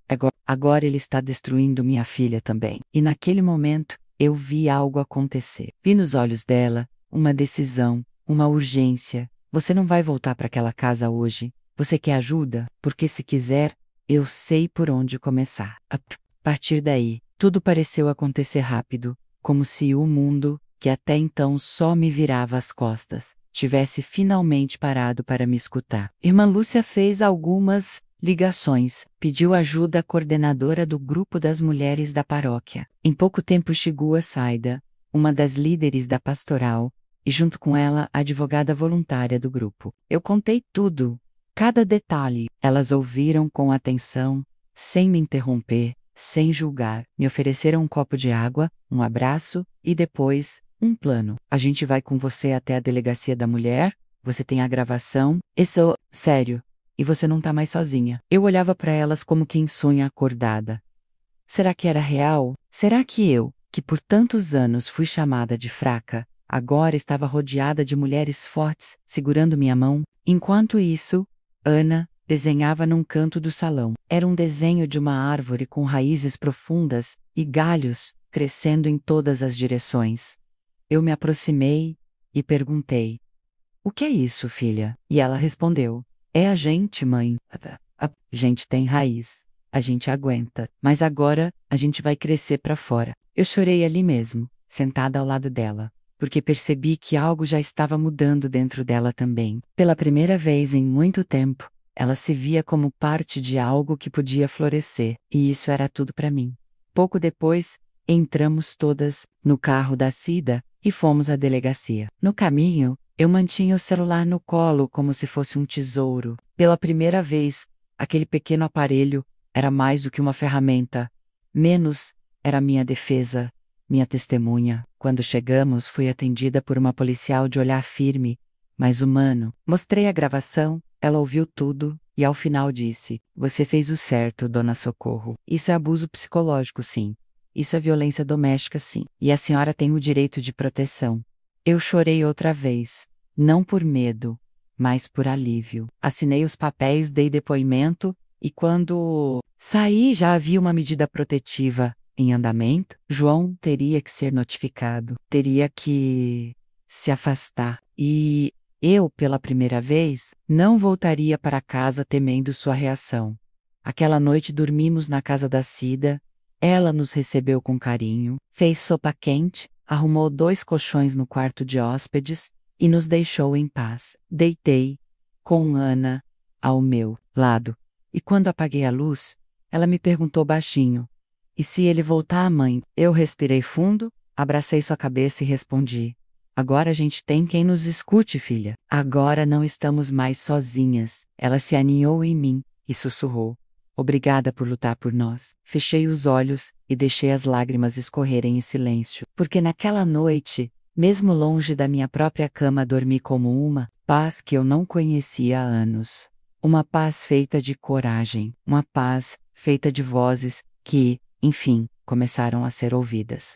[SPEAKER 1] agora ele está destruindo minha filha também." E naquele momento, eu vi algo acontecer. Vi nos olhos dela uma decisão, uma urgência. Você não vai voltar para aquela casa hoje. Você quer ajuda? Porque se quiser, eu sei por onde começar. A partir daí, tudo pareceu acontecer rápido, como se o mundo, que até então só me virava as costas, tivesse finalmente parado para me escutar. Irmã Lúcia fez algumas ligações, pediu ajuda à coordenadora do grupo das mulheres da paróquia. Em pouco tempo chegou a Saida, uma das líderes da pastoral, e junto com ela a advogada voluntária do grupo. Eu contei tudo, cada detalhe. Elas ouviram com atenção, sem me interromper, sem julgar. Me ofereceram um copo de água, um abraço, e depois, um plano. "A gente vai com você até a delegacia da mulher, você tem a gravação, isso, sério. E você não tá mais sozinha." Eu olhava para elas como quem sonha acordada. Será que era real? Será que eu, que por tantos anos fui chamada de fraca, agora estava rodeada de mulheres fortes, segurando minha mão? Enquanto isso, Ana desenhava num canto do salão. Era um desenho de uma árvore com raízes profundas e galhos crescendo em todas as direções. Eu me aproximei e perguntei: "O que é isso, filha?" E ela respondeu: "É a gente, mãe. A gente tem raiz. A gente aguenta. Mas agora, a gente vai crescer para fora." Eu chorei ali mesmo, sentada ao lado dela, porque percebi que algo já estava mudando dentro dela também. Pela primeira vez em muito tempo, ela se via como parte de algo que podia florescer, e isso era tudo para mim. Pouco depois, entramos todas no carro da Cida e fomos à delegacia. No caminho, eu mantinha o celular no colo como se fosse um tesouro. Pela primeira vez, aquele pequeno aparelho era mais do que uma ferramenta. Menos era minha defesa, minha testemunha. Quando chegamos, fui atendida por uma policial de olhar firme, mas humano. Mostrei a gravação, ela ouviu tudo e ao final disse: "Você fez o certo, dona Socorro. Isso é abuso psicológico, sim. Isso é violência doméstica, sim. E a senhora tem o direito de proteção." Eu chorei outra vez, não por medo, mas por alívio. Assinei os papéis, dei depoimento, e quando saí já havia uma medida protetiva em andamento. João teria que ser notificado, teria que se afastar. E eu, pela primeira vez, não voltaria para casa temendo sua reação. Aquela noite dormimos na casa da Cida, ela nos recebeu com carinho, fez sopa quente, arrumou 2 colchões no quarto de hóspedes e nos deixou em paz. Deitei, com Ana, ao meu lado, e quando apaguei a luz, ela me perguntou baixinho: E se ele voltar, mãe? Eu respirei fundo, abracei sua cabeça e respondi: agora a gente tem quem nos escute, filha. Agora não estamos mais sozinhas. Ela se aninhou em mim e sussurrou: obrigada por lutar por nós. Fechei os olhos e deixei as lágrimas escorrerem em silêncio, porque naquela noite, mesmo longe da minha própria cama, dormi como uma paz que eu não conhecia há anos. Uma paz feita de coragem, uma paz feita de vozes que, enfim, começaram a ser ouvidas.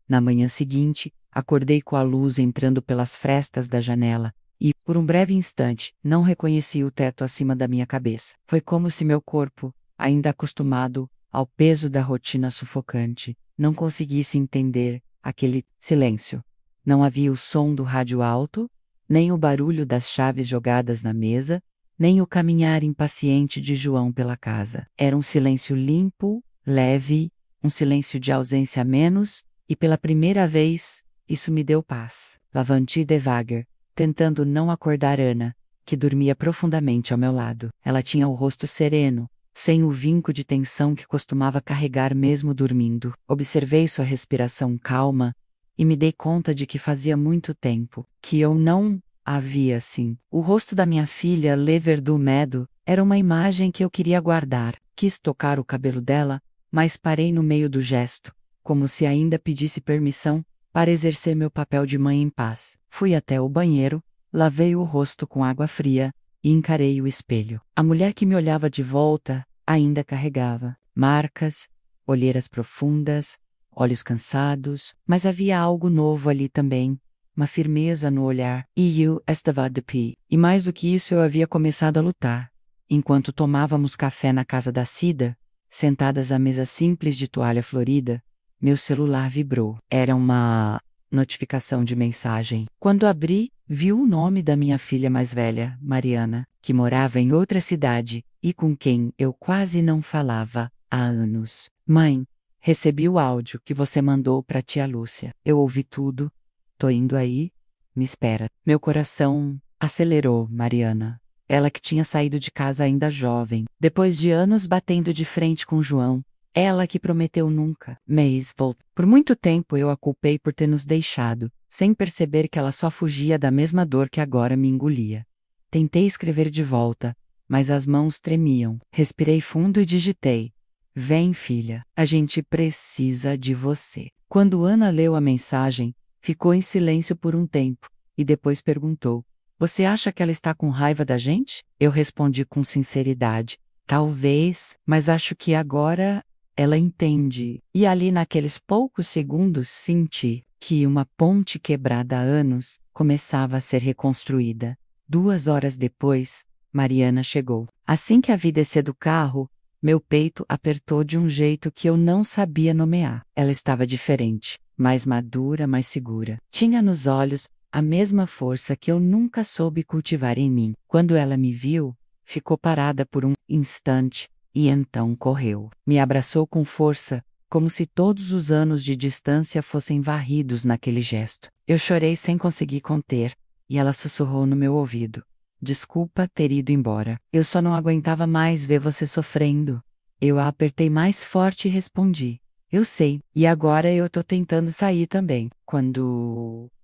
[SPEAKER 1] Na manhã seguinte, acordei com a luz entrando pelas frestas da janela e, por um breve instante, não reconheci o teto acima da minha cabeça. Foi como se meu corpo, ainda acostumado ao peso da rotina sufocante, não conseguisse entender aquele silêncio. Não havia o som do rádio alto, nem o barulho das chaves jogadas na mesa, nem o caminhar impaciente de João pela casa. Era um silêncio limpo, leve, um silêncio de ausência a menos, e pela primeira vez, isso me deu paz. Levanti devagar, tentando não acordar Ana, que dormia profundamente ao meu lado. Ela tinha o rosto sereno, sem o vinco de tensão que costumava carregar mesmo dormindo. Observei sua respiração calma e me dei conta de que fazia muito tempo que eu não a via assim. O rosto da minha filha, Lever do Medo, era uma imagem que eu queria guardar. Quis tocar o cabelo dela, mas parei no meio do gesto, como se ainda pedisse permissão para exercer meu papel de mãe em paz. Fui até o banheiro, lavei o rosto com água fria e encarei o espelho. A mulher que me olhava de volta ainda carregava marcas, olheiras profundas, olhos cansados, mas havia algo novo ali também, uma firmeza no olhar. E eu estava de pé. E mais do que isso, eu havia começado a lutar. Enquanto tomávamos café na casa da Cida, sentadas à mesa simples de toalha florida, meu celular vibrou. Era uma notificação de mensagem. Quando abri, vi o nome da minha filha mais velha, Mariana, que morava em outra cidade e com quem eu quase não falava há anos. Mãe, recebi o áudio que você mandou para tia Lúcia. Eu ouvi tudo. Tô indo aí. Me espera. Meu coração acelerou, Mariana. Ela que tinha saído de casa ainda jovem, depois de anos batendo de frente com João. Ela que prometeu nunca mais voltar. Por muito tempo eu a culpei por ter nos deixado, sem perceber que ela só fugia da mesma dor que agora me engolia. Tentei escrever de volta, mas as mãos tremiam. Respirei fundo e digitei: vem, filha, a gente precisa de você. Quando Ana leu a mensagem, ficou em silêncio por um tempo, e depois perguntou: você acha que ela está com raiva da gente? Eu respondi com sinceridade: talvez, mas acho que agora ela entende. E ali naqueles poucos segundos senti que uma ponte quebrada há anos começava a ser reconstruída. 2 horas depois, Mariana chegou. Assim que a vi descer do carro, meu peito apertou de um jeito que eu não sabia nomear. Ela estava diferente, mais madura, mais segura. Tinha nos olhos a mesma força que eu nunca soube cultivar em mim. Quando ela me viu, ficou parada por um instante e então correu. Me abraçou com força, como se todos os anos de distância fossem varridos naquele gesto. Eu chorei sem conseguir conter, e ela sussurrou no meu ouvido: desculpa ter ido embora. Eu só não aguentava mais ver você sofrendo. Eu a apertei mais forte e respondi: eu sei, e agora eu tô tentando sair também.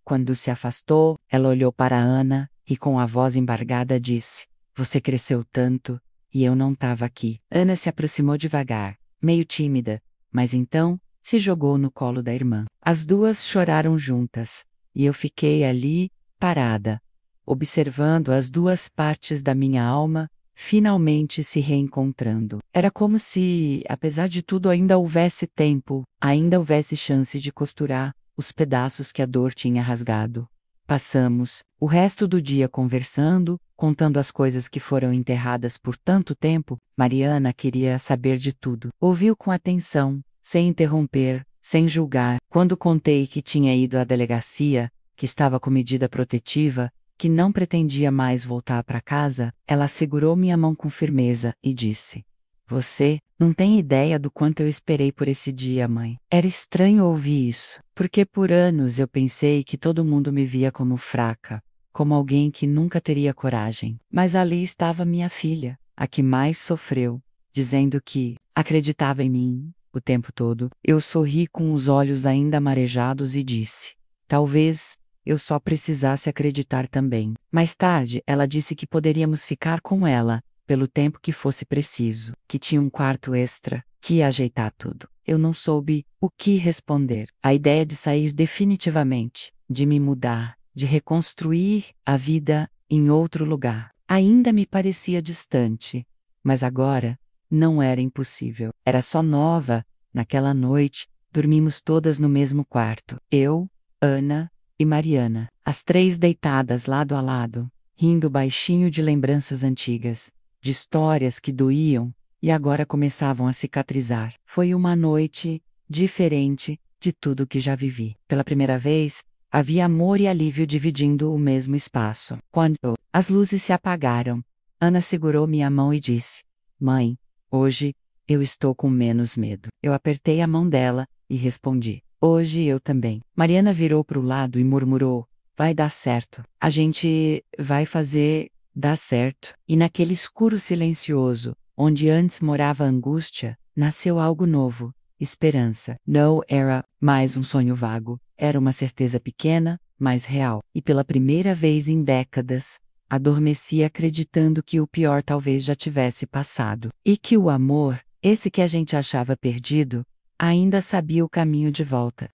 [SPEAKER 1] Quando se afastou, ela olhou para Ana e com a voz embargada disse: você cresceu tanto, e eu não estava aqui. Ana se aproximou devagar, meio tímida, mas então se jogou no colo da irmã. As duas choraram juntas, e eu fiquei ali, parada, observando as duas partes da minha alma finalmente se reencontrando. Era como se, apesar de tudo, ainda houvesse tempo, ainda houvesse chance de costurar os pedaços que a dor tinha rasgado. Passamos o resto do dia conversando, contando as coisas que foram enterradas por tanto tempo. Mariana queria saber de tudo. Ouviu com atenção, sem interromper, sem julgar. Quando contei que tinha ido à delegacia, que estava com medida protetiva, que não pretendia mais voltar para casa, ela segurou minha mão com firmeza e disse: você não tem ideia do quanto eu esperei por esse dia, mãe. Era estranho ouvir isso, porque por anos eu pensei que todo mundo me via como fraca, como alguém que nunca teria coragem. Mas ali estava minha filha, a que mais sofreu, dizendo que acreditava em mim, o tempo todo. Eu sorri com os olhos ainda marejados e disse: talvez eu só precisasse acreditar também. Mais tarde, ela disse que poderíamos ficar com ela, pelo tempo que fosse preciso, que tinha um quarto extra, que ia ajeitar tudo. Eu não soube o que responder. A ideia de sair definitivamente, de me mudar, de reconstruir a vida em outro lugar, ainda me parecia distante. Mas agora, não era impossível. Era só nova. Naquela noite, dormimos todas no mesmo quarto. Eu, Ana e Mariana, as três deitadas lado a lado, rindo baixinho de lembranças antigas, de histórias que doíam e agora começavam a cicatrizar. Foi uma noite diferente de tudo que já vivi. Pela primeira vez, havia amor e alívio dividindo o mesmo espaço. Quando as luzes se apagaram, Ana segurou minha mão e disse: Mãe, hoje eu estou com menos medo. Eu apertei a mão dela e respondi: Hoje eu também. Mariana virou para o lado e murmurou: Vai dar certo. A gente vai fazer dar certo. E naquele escuro silencioso, onde antes morava angústia, nasceu algo novo: esperança. Não era mais um sonho vago, era uma certeza pequena, mas real. E pela primeira vez em décadas, adormeci acreditando que o pior talvez já tivesse passado. E que o amor, esse que a gente achava perdido, ainda sabia o caminho de volta.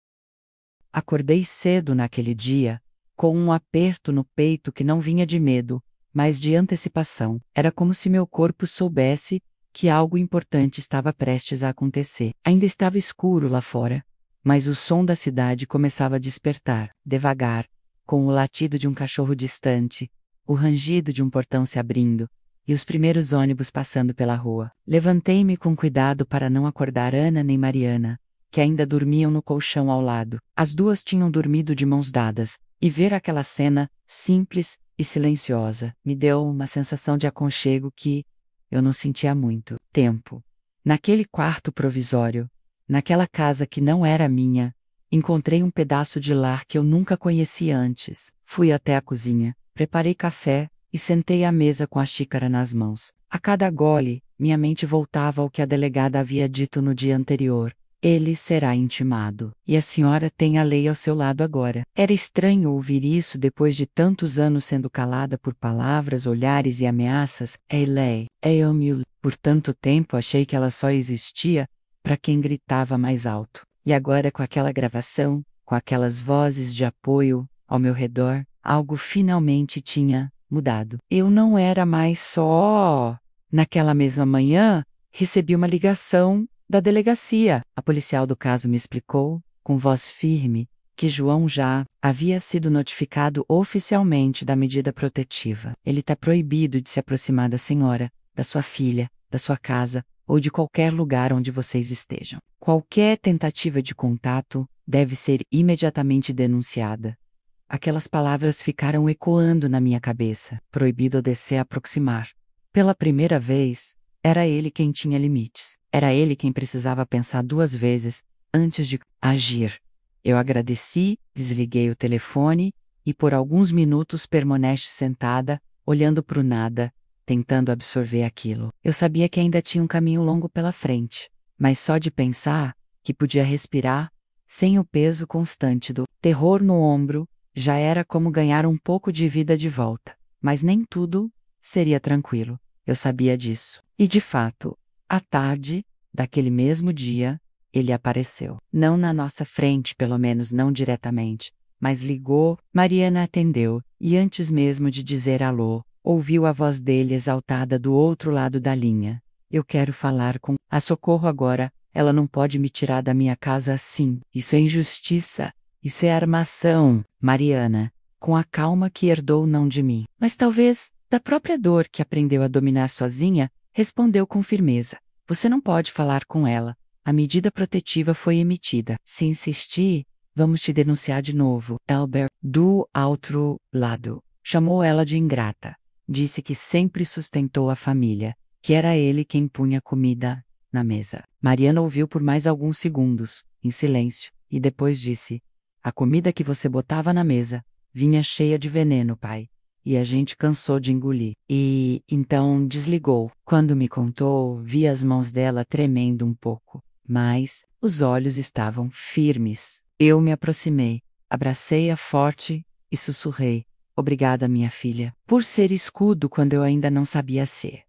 [SPEAKER 1] Acordei cedo naquele dia, com um aperto no peito que não vinha de medo, mas de antecipação. Era como se meu corpo soubesse que algo importante estava prestes a acontecer. Ainda estava escuro lá fora, mas o som da cidade começava a despertar, devagar, com o latido de um cachorro distante, o rangido de um portão se abrindo, e os primeiros ônibus passando pela rua. Levantei-me com cuidado para não acordar Ana nem Mariana, que ainda dormiam no colchão ao lado. As duas tinham dormido de mãos dadas, e ver aquela cena, simples e silenciosa, me deu uma sensação de aconchego que eu não sentia há muito tempo. Naquele quarto provisório, naquela casa que não era minha, encontrei um pedaço de lar que eu nunca conheci antes. Fui até a cozinha, preparei café e sentei à mesa com a xícara nas mãos. A cada gole, minha mente voltava ao que a delegada havia dito no dia anterior. Ele será intimado. E a senhora tem a lei ao seu lado agora. Era estranho ouvir isso depois de tantos anos sendo calada por palavras, olhares e ameaças. É lei, é humilde. Por tanto tempo achei que ela só existia para quem gritava mais alto. E agora, com aquela gravação, com aquelas vozes de apoio ao meu redor, algo finalmente tinha mudado. Eu não era mais só. Naquela mesma manhã, recebi uma ligação da delegacia. A policial do caso me explicou, com voz firme, que João já havia sido notificado oficialmente da medida protetiva. Ele está proibido de se aproximar da senhora, da sua filha, da sua casa ou de qualquer lugar onde vocês estejam. Qualquer tentativa de contato deve ser imediatamente denunciada. Aquelas palavras ficaram ecoando na minha cabeça. Proibido de se aproximar. Pela primeira vez, era ele quem tinha limites. Era ele quem precisava pensar duas vezes antes de agir. Eu agradeci, desliguei o telefone e por alguns minutos permaneci sentada, olhando para o nada, tentando absorver aquilo. Eu sabia que ainda tinha um caminho longo pela frente, mas só de pensar que podia respirar, sem o peso constante do terror no ombro, já era como ganhar um pouco de vida de volta. Mas nem tudo seria tranquilo. Eu sabia disso. E de fato, à tarde daquele mesmo dia, ele apareceu. Não na nossa frente, pelo menos não diretamente, mas ligou. Mariana atendeu, e antes mesmo de dizer alô, ouviu a voz dele exaltada do outro lado da linha. Eu quero falar com a Socorro agora. Ela não pode me tirar da minha casa assim. Isso é injustiça. Isso é armação. Mariana, com a calma que herdou não de mim, mas talvez da própria dor que aprendeu a dominar sozinha, respondeu com firmeza: Você não pode falar com ela. A medida protetiva foi emitida. Se insistir, vamos te denunciar de novo. Albert, do outro lado, chamou ela de ingrata. Disse que sempre sustentou a família, que era ele quem punha comida na mesa. Mariana ouviu por mais alguns segundos, em silêncio, e depois disse: A comida que você botava na mesa vinha cheia de veneno, pai. E a gente cansou de engolir. E então desligou. Quando me contou, vi as mãos dela tremendo um pouco. mas os olhos estavam firmes. Eu me aproximei, abracei-a forte e sussurrei: obrigada, minha filha, por ser escudo quando eu ainda não sabia ser.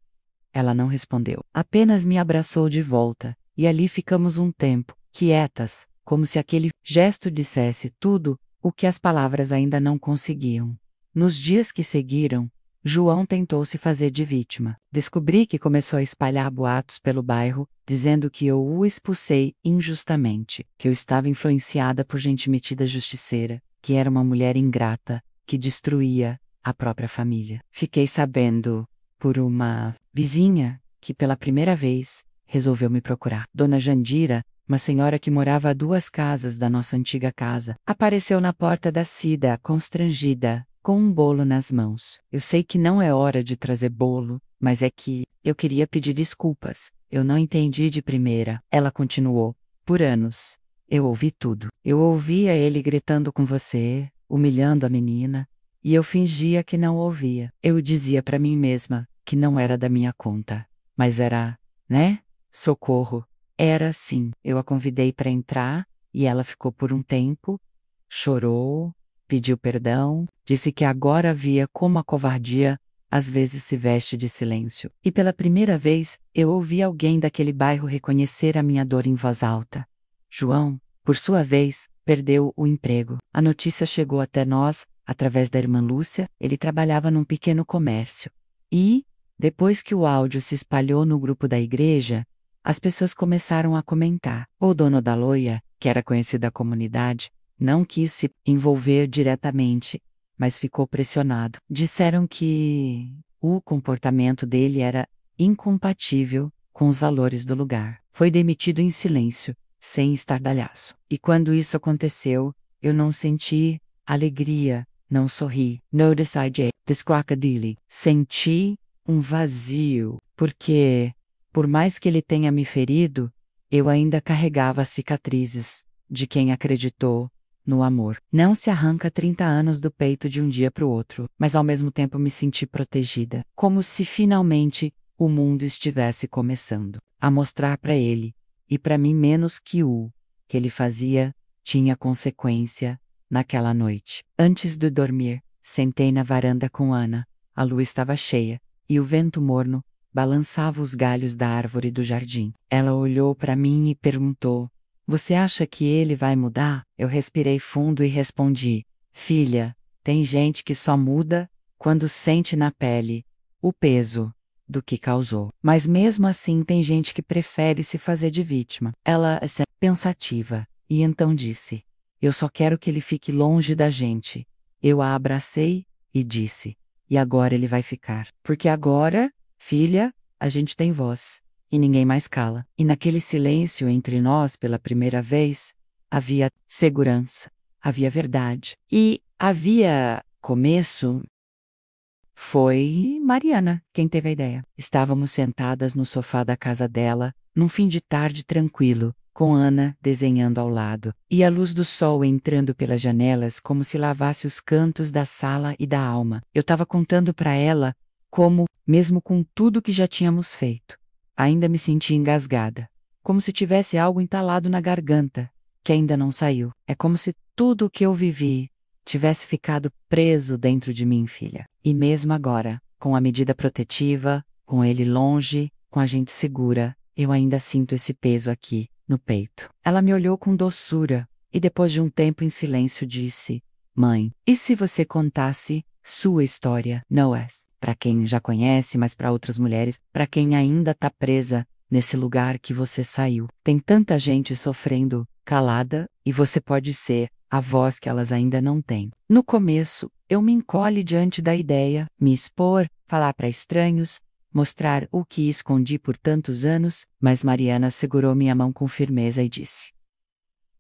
[SPEAKER 1] Ela não respondeu, apenas me abraçou de volta, e ali ficamos um tempo, quietas, como se aquele gesto dissesse tudo o que as palavras ainda não conseguiam. Nos dias que seguiram, João tentou se fazer de vítima. Descobri que começou a espalhar boatos pelo bairro, dizendo que eu o expulsei injustamente, que eu estava influenciada por gente metida justiceira, que era uma mulher ingrata, que destruía a própria família. Fiquei sabendo por uma vizinha que, pela primeira vez, resolveu me procurar. Dona Jandira, uma senhora que morava a 2 casas da nossa antiga casa, apareceu na porta da Cida, constrangida, com um bolo nas mãos. Eu sei que não é hora de trazer bolo, mas é que eu queria pedir desculpas. Eu não entendi de primeira. Ela continuou. Por anos, eu ouvi tudo. Eu ouvia ele gritando com você, humilhando a menina, e eu fingia que não ouvia. Eu dizia para mim mesma que não era da minha conta. Mas era, né? Socorro. Era sim. Eu a convidei para entrar, e ela ficou por um tempo, chorou, pediu perdão, disse que agora via como a covardia às vezes se veste de silêncio. E pela primeira vez, eu ouvi alguém daquele bairro reconhecer a minha dor em voz alta. João, por sua vez, perdeu o emprego. A notícia chegou até nós, através da irmã Lúcia. Ele trabalhava num pequeno comércio. E, depois que o áudio se espalhou no grupo da igreja, as pessoas começaram a comentar. O dono da loja, que era conhecido da comunidade, não quis se envolver diretamente, mas ficou pressionado. Disseram que o comportamento dele era incompatível com os valores do lugar. Foi demitido em silêncio, sem estardalhaço. E quando isso aconteceu, eu não senti alegria, não sorri. Notice I this crocodile. Senti um vazio, porque, por mais que ele tenha me ferido, eu ainda carregava as cicatrizes de quem acreditou no amor. Não se arranca 30 anos do peito de um dia para o outro, mas ao mesmo tempo me senti protegida, como se finalmente o mundo estivesse começando a mostrar para ele, e para mim menos que o que ele fazia tinha consequência naquela noite. Antes de dormir, sentei na varanda com Ana. A lua estava cheia, e o vento morno balançava os galhos da árvore do jardim. Ela olhou para mim e perguntou: você acha que ele vai mudar? Eu respirei fundo e respondi: filha, tem gente que só muda quando sente na pele o peso do que causou. Mas mesmo assim tem gente que prefere se fazer de vítima. Ela é pensativa, e então disse: eu só quero que ele fique longe da gente. Eu a abracei e disse: e agora ele vai ficar. Porque agora, filha, a gente tem voz. E ninguém mais cala. E naquele silêncio entre nós pela primeira vez, havia segurança, havia verdade. E havia começo. Foi Mariana quem teve a ideia. Estávamos sentadas no sofá da casa dela, num fim de tarde tranquilo, com Ana desenhando ao lado, e a luz do sol entrando pelas janelas como se lavasse os cantos da sala e da alma. Eu estava contando para ela como, mesmo com tudo que já tínhamos feito, ainda me senti engasgada, como se tivesse algo entalado na garganta, que ainda não saiu. É como se tudo o que eu vivi tivesse ficado preso dentro de mim, filha. E mesmo agora, com a medida protetiva, com ele longe, com a gente segura, eu ainda sinto esse peso aqui, no peito. Ela me olhou com doçura, e depois de um tempo em silêncio disse: mãe, e se você contasse sua história? Não é para quem já conhece, mas para outras mulheres, para quem ainda está presa nesse lugar que você saiu. Tem tanta gente sofrendo, calada, e você pode ser a voz que elas ainda não têm. No começo, eu me encolhe diante da ideia, me expor, falar para estranhos, mostrar o que escondi por tantos anos, mas Mariana segurou minha mão com firmeza e disse: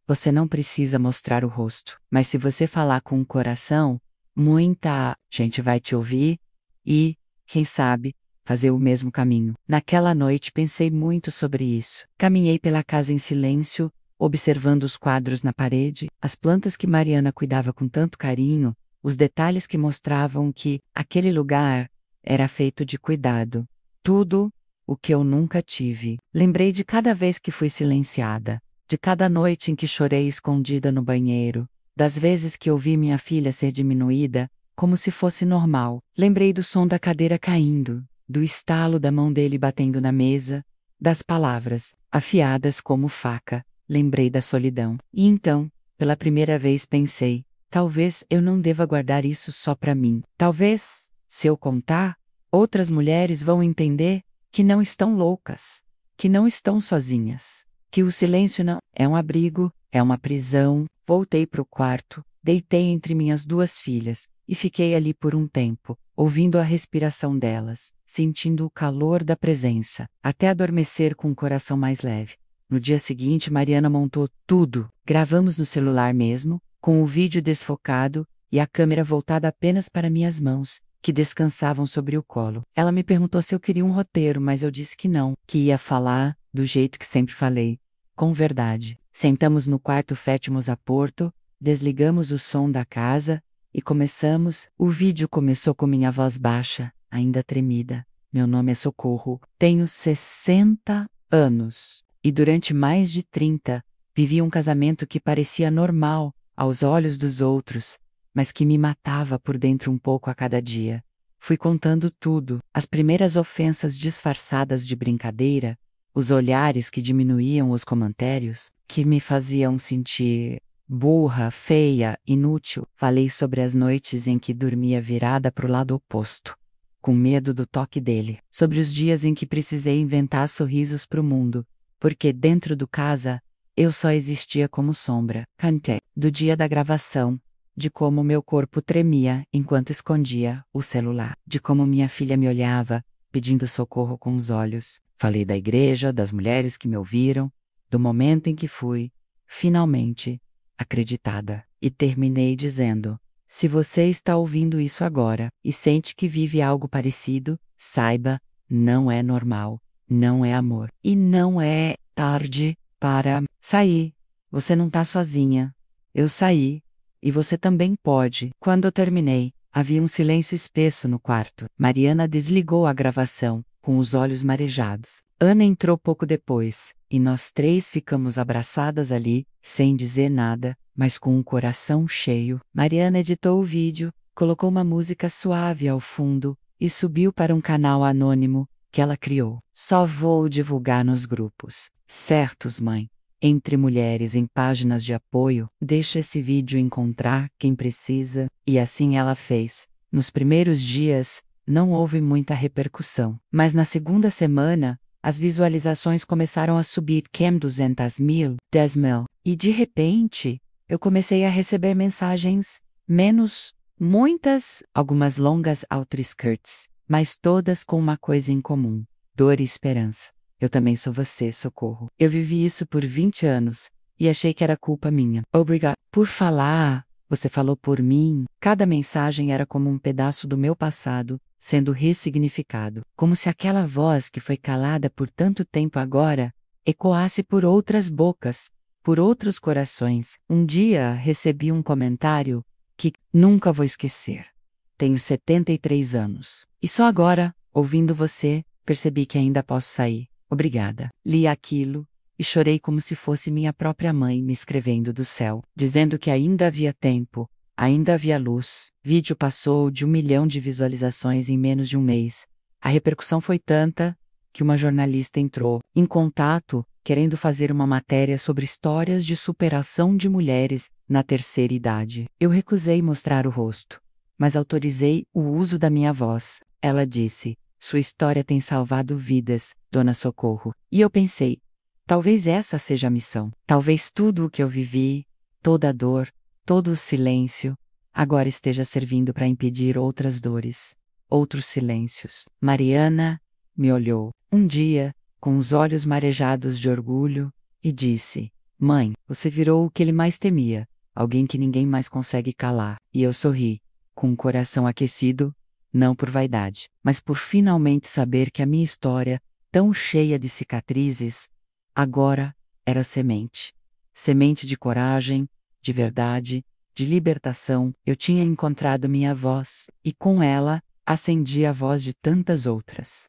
[SPEAKER 1] você não precisa mostrar o rosto, mas se você falar com o coração, muita gente vai te ouvir e, quem sabe, fazer o mesmo caminho. Naquela noite pensei muito sobre isso. Caminhei pela casa em silêncio, observando os quadros na parede, as plantas que Mariana cuidava com tanto carinho, os detalhes que mostravam que aquele lugar era feito de cuidado. Tudo o que eu nunca tive. Lembrei de cada vez que fui silenciada, de cada noite em que chorei escondida no banheiro, das vezes que ouvi minha filha ser diminuída, como se fosse normal. Lembrei do som da cadeira caindo, do estalo da mão dele batendo na mesa, das palavras, afiadas como faca. Lembrei da solidão. E então, pela primeira vez pensei, talvez eu não deva guardar isso só para mim. Talvez, se eu contar, outras mulheres vão entender que não estão loucas, que não estão sozinhas, que o silêncio não é um abrigo, é uma prisão. Voltei para o quarto, deitei entre minhas duas filhas e fiquei ali por um tempo, ouvindo a respiração delas, sentindo o calor da presença, até adormecer com o coração mais leve. No dia seguinte, Mariana montou tudo. Gravamos no celular mesmo, com o vídeo desfocado e a câmera voltada apenas para minhas mãos, que descansavam sobre o colo. Ela me perguntou se eu queria um roteiro, mas eu disse que não, que ia falar do jeito que sempre falei, com verdade. Sentamos no quarto Fétimos a Porto, desligamos o som da casa e começamos. O vídeo começou com minha voz baixa, ainda tremida. Meu nome é Socorro, tenho 60 anos. E durante mais de 30, vivi um casamento que parecia normal aos olhos dos outros, mas que me matava por dentro um pouco a cada dia. Fui contando tudo, as primeiras ofensas disfarçadas de brincadeira, os olhares que diminuíam os comentários, que me faziam sentir burra, feia, inútil. Falei sobre as noites em que dormia virada para o lado oposto, com medo do toque dele, sobre os dias em que precisei inventar sorrisos para o mundo, porque dentro do casa, eu só existia como sombra. Cantei do dia da gravação, de como meu corpo tremia enquanto escondia o celular, de como minha filha me olhava, pedindo socorro com os olhos. Falei da igreja, das mulheres que me ouviram, do momento em que fui, finalmente, acreditada. E terminei dizendo: se você está ouvindo isso agora e sente que vive algo parecido, saiba, não é normal. Não é amor. E não é tarde para sair. Você não está sozinha. Eu saí. E você também pode. Quando eu terminei, havia um silêncio espesso no quarto. Mariana desligou a gravação, com os olhos marejados. Ana entrou pouco depois, e nós três ficamos abraçadas ali, sem dizer nada, mas com o coração cheio. Mariana editou o vídeo, colocou uma música suave ao fundo, e subiu para um canal anônimo que ela criou. Só vou divulgar nos grupos certos, mãe. Entre mulheres em páginas de apoio, deixa esse vídeo encontrar quem precisa, e assim ela fez. Nos primeiros dias, não houve muita repercussão, mas na segunda semana, as visualizações começaram a subir 200.000, 10.000, e de repente, eu comecei a receber mensagens, menos, muitas, algumas longas outskirts, mas todas com uma coisa em comum: dor e esperança. Eu também sou você, Socorro. Eu vivi isso por 20 anos, e achei que era culpa minha. Obrigado por falar. Você falou por mim. Cada mensagem era como um pedaço do meu passado, sendo ressignificado. Como se aquela voz que foi calada por tanto tempo agora, ecoasse por outras bocas, por outros corações. Um dia recebi um comentário que nunca vou esquecer. Tenho 73 anos. E só agora, ouvindo você, percebi que ainda posso sair. Obrigada. Li aquilo e chorei como se fosse minha própria mãe me escrevendo do céu, dizendo que ainda havia tempo, ainda havia luz. Vídeo passou de 1 milhão de visualizações em menos de um mês. A repercussão foi tanta que uma jornalista entrou em contato, querendo fazer uma matéria sobre histórias de superação de mulheres na terceira idade. Eu recusei mostrar o rosto, mas autorizei o uso da minha voz. Ela disse: sua história tem salvado vidas, Dona Socorro. E eu pensei, talvez essa seja a missão. Talvez tudo o que eu vivi, toda a dor, todo o silêncio, agora esteja servindo para impedir outras dores, outros silêncios. Mariana me olhou, um dia, com os olhos marejados de orgulho, e disse: mãe, você virou o que ele mais temia, alguém que ninguém mais consegue calar. E eu sorri, com o coração aquecido, não por vaidade, mas por finalmente saber que a minha história, tão cheia de cicatrizes, agora era semente. Semente de coragem, de verdade, de libertação. Eu tinha encontrado minha voz, e com ela, acendi a voz de tantas outras.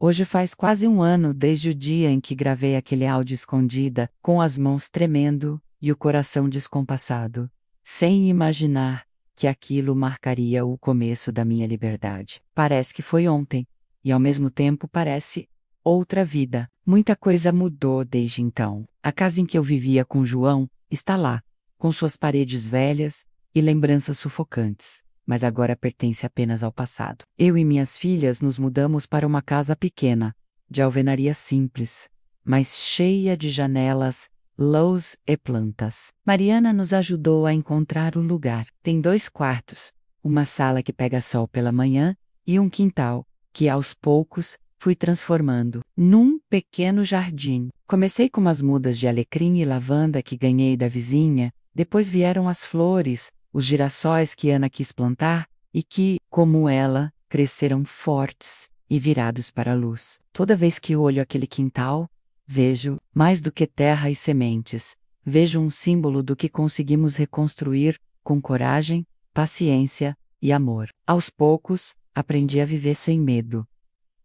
[SPEAKER 1] Hoje faz quase um ano desde o dia em que gravei aquele áudio escondida, com as mãos tremendo e o coração descompassado, sem imaginar que aquilo marcaria o começo da minha liberdade. Parece que foi ontem, e ao mesmo tempo parece outra vida. Muita coisa mudou desde então. A casa em que eu vivia com João está lá, com suas paredes velhas e lembranças sufocantes, mas agora pertence apenas ao passado. Eu e minhas filhas nos mudamos para uma casa pequena, de alvenaria simples, mas cheia de janelas, luz e plantas. Mariana nos ajudou a encontrar o lugar. Tem 2 quartos, uma sala que pega sol pela manhã e um quintal, que aos poucos fui transformando num pequeno jardim. Comecei com umas mudas de alecrim e lavanda que ganhei da vizinha, depois vieram as flores, os girassóis que Ana quis plantar e que, como ela, cresceram fortes e virados para a luz. Toda vez que olho aquele quintal, vejo, mais do que terra e sementes, vejo um símbolo do que conseguimos reconstruir com coragem, paciência e amor. Aos poucos, aprendi a viver sem medo.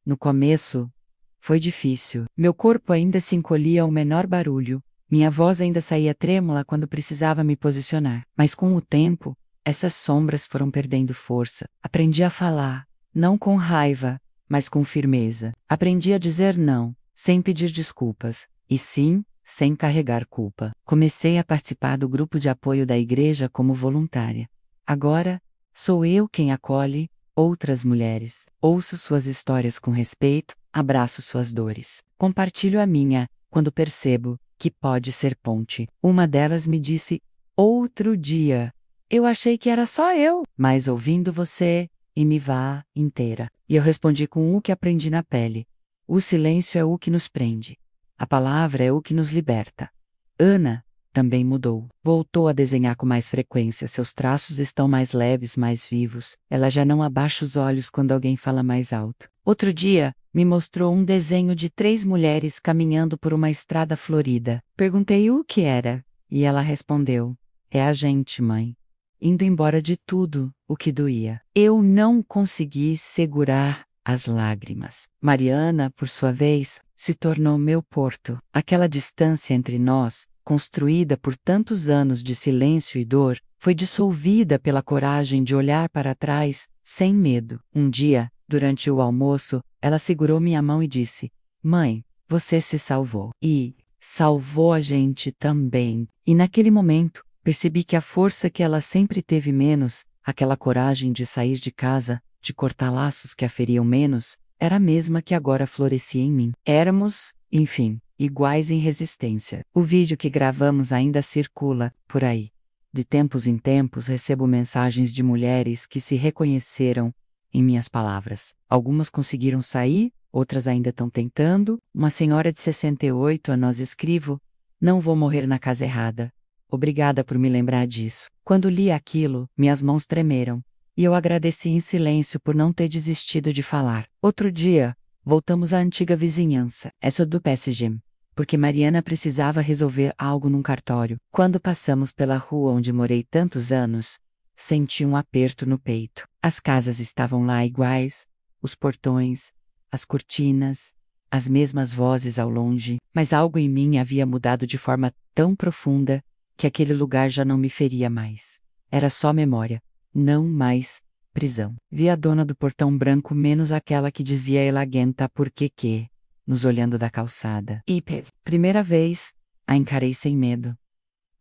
[SPEAKER 1] No começo, foi difícil. Meu corpo ainda se encolhia ao menor barulho, minha voz ainda saía trêmula quando precisava me posicionar. Mas com o tempo, essas sombras foram perdendo força. Aprendi a falar, não com raiva, mas com firmeza. Aprendi a dizer não, sem pedir desculpas, e sim, sem carregar culpa. Comecei a participar do grupo de apoio da igreja como voluntária. Agora, sou eu quem acolhe outras mulheres. Ouço suas histórias com respeito, abraço suas dores. Compartilho a minha, quando percebo que pode ser ponte. Uma delas me disse, outro dia, eu achei que era só eu, mas ouvindo você, e me vá inteira. E eu respondi com o que aprendi na pele. O silêncio é o que nos prende. A palavra é o que nos liberta. Ana também mudou. Voltou a desenhar com mais frequência, seus traços estão mais leves, mais vivos. Ela já não abaixa os olhos quando alguém fala mais alto. Outro dia, me mostrou um desenho de 3 mulheres caminhando por uma estrada florida. Perguntei o que era, e ela respondeu: é a gente, mãe. Indo embora de tudo o que doía. Eu não consegui segurar as lágrimas. Mariana, por sua vez, se tornou meu porto. Aquela distância entre nós, construída por tantos anos de silêncio e dor, foi dissolvida pela coragem de olhar para trás, sem medo. Um dia, durante o almoço, ela segurou minha mão e disse: mãe, você se salvou. E salvou a gente também. E naquele momento, percebi que a força que ela sempre teve menos, aquela coragem de sair de casa, de cortar laços que a feriam menos, era a mesma que agora florescia em mim. Éramos, enfim, iguais em resistência. O vídeo que gravamos ainda circula por aí. De tempos em tempos recebo mensagens de mulheres que se reconheceram em minhas palavras. Algumas conseguiram sair, outras ainda estão tentando. Uma senhora de 68 anos escrevo: não vou morrer na casa errada. Obrigada por me lembrar disso. Quando li aquilo, minhas mãos tremeram. E eu agradeci em silêncio por não ter desistido de falar. Outro dia, voltamos à antiga vizinhança. Essa do PSG. Porque Mariana precisava resolver algo num cartório. Quando passamos pela rua onde morei tantos anos, senti um aperto no peito. As casas estavam lá iguais, os portões, as cortinas, as mesmas vozes ao longe, mas algo em mim havia mudado de forma tão profunda que aquele lugar já não me feria mais. Era só memória, não mais prisão. Vi a dona do portão branco menos aquela que dizia elagenta por que, nos olhando da calçada. E, primeira vez, a encarei sem medo.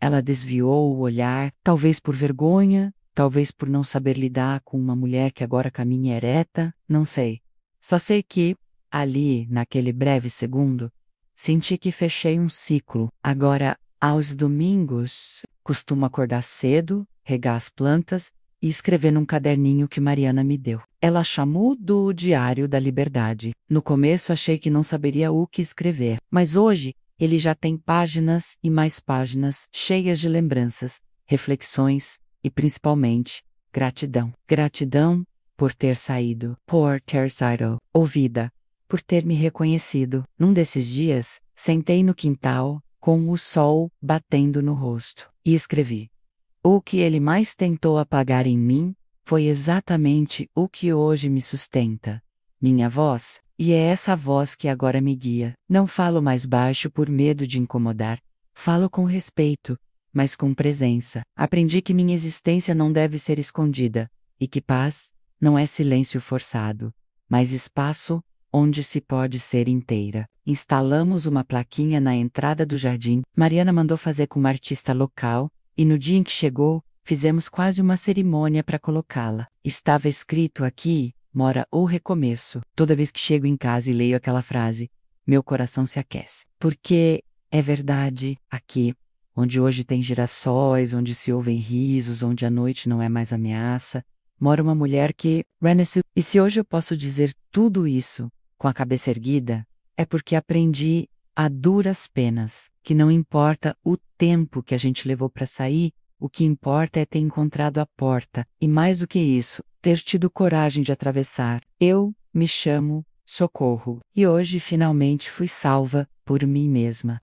[SPEAKER 1] Ela desviou o olhar, talvez por vergonha, talvez por não saber lidar com uma mulher que agora caminha ereta, não sei. Só sei que, ali, naquele breve segundo, senti que fechei um ciclo. Agora, aos domingos, costumo acordar cedo, regar as plantas e escrever num caderninho que Mariana me deu. Ela chamou do Diário da Liberdade. No começo achei que não saberia o que escrever, mas hoje ele já tem páginas e mais páginas cheias de lembranças, reflexões e, principalmente, gratidão. Gratidão por ter saído, ouvida, por ter me reconhecido. Num desses dias, sentei no quintal, com o sol batendo no rosto, e escrevi: o que ele mais tentou apagar em mim foi exatamente o que hoje me sustenta. Minha voz, E é essa voz que agora me guia. Não falo mais baixo por medo de incomodar. Falo com respeito, mas com presença. Aprendi que minha existência não deve ser escondida, e que paz não é silêncio forçado, mas espaço onde se pode ser inteira. Instalamos uma plaquinha na entrada do jardim. Mariana mandou fazer com uma artista local, e no dia em que chegou, fizemos quase uma cerimônia para colocá-la. Estava escrito aqui: mora o recomeço. Toda vez que chego em casa e leio aquela frase, meu coração se aquece. Porque é verdade, aqui, onde hoje tem girassóis, onde se ouvem risos, onde a noite não é mais ameaça, mora uma mulher que renasceu. E se hoje eu posso dizer tudo isso com a cabeça erguida, é porque aprendi a duras penas que não importa o tempo que a gente levou para sair, o que importa é ter encontrado a porta, e mais do que isso, ter tido coragem de atravessar. Eu me chamo Socorro, e hoje finalmente fui salva por mim mesma.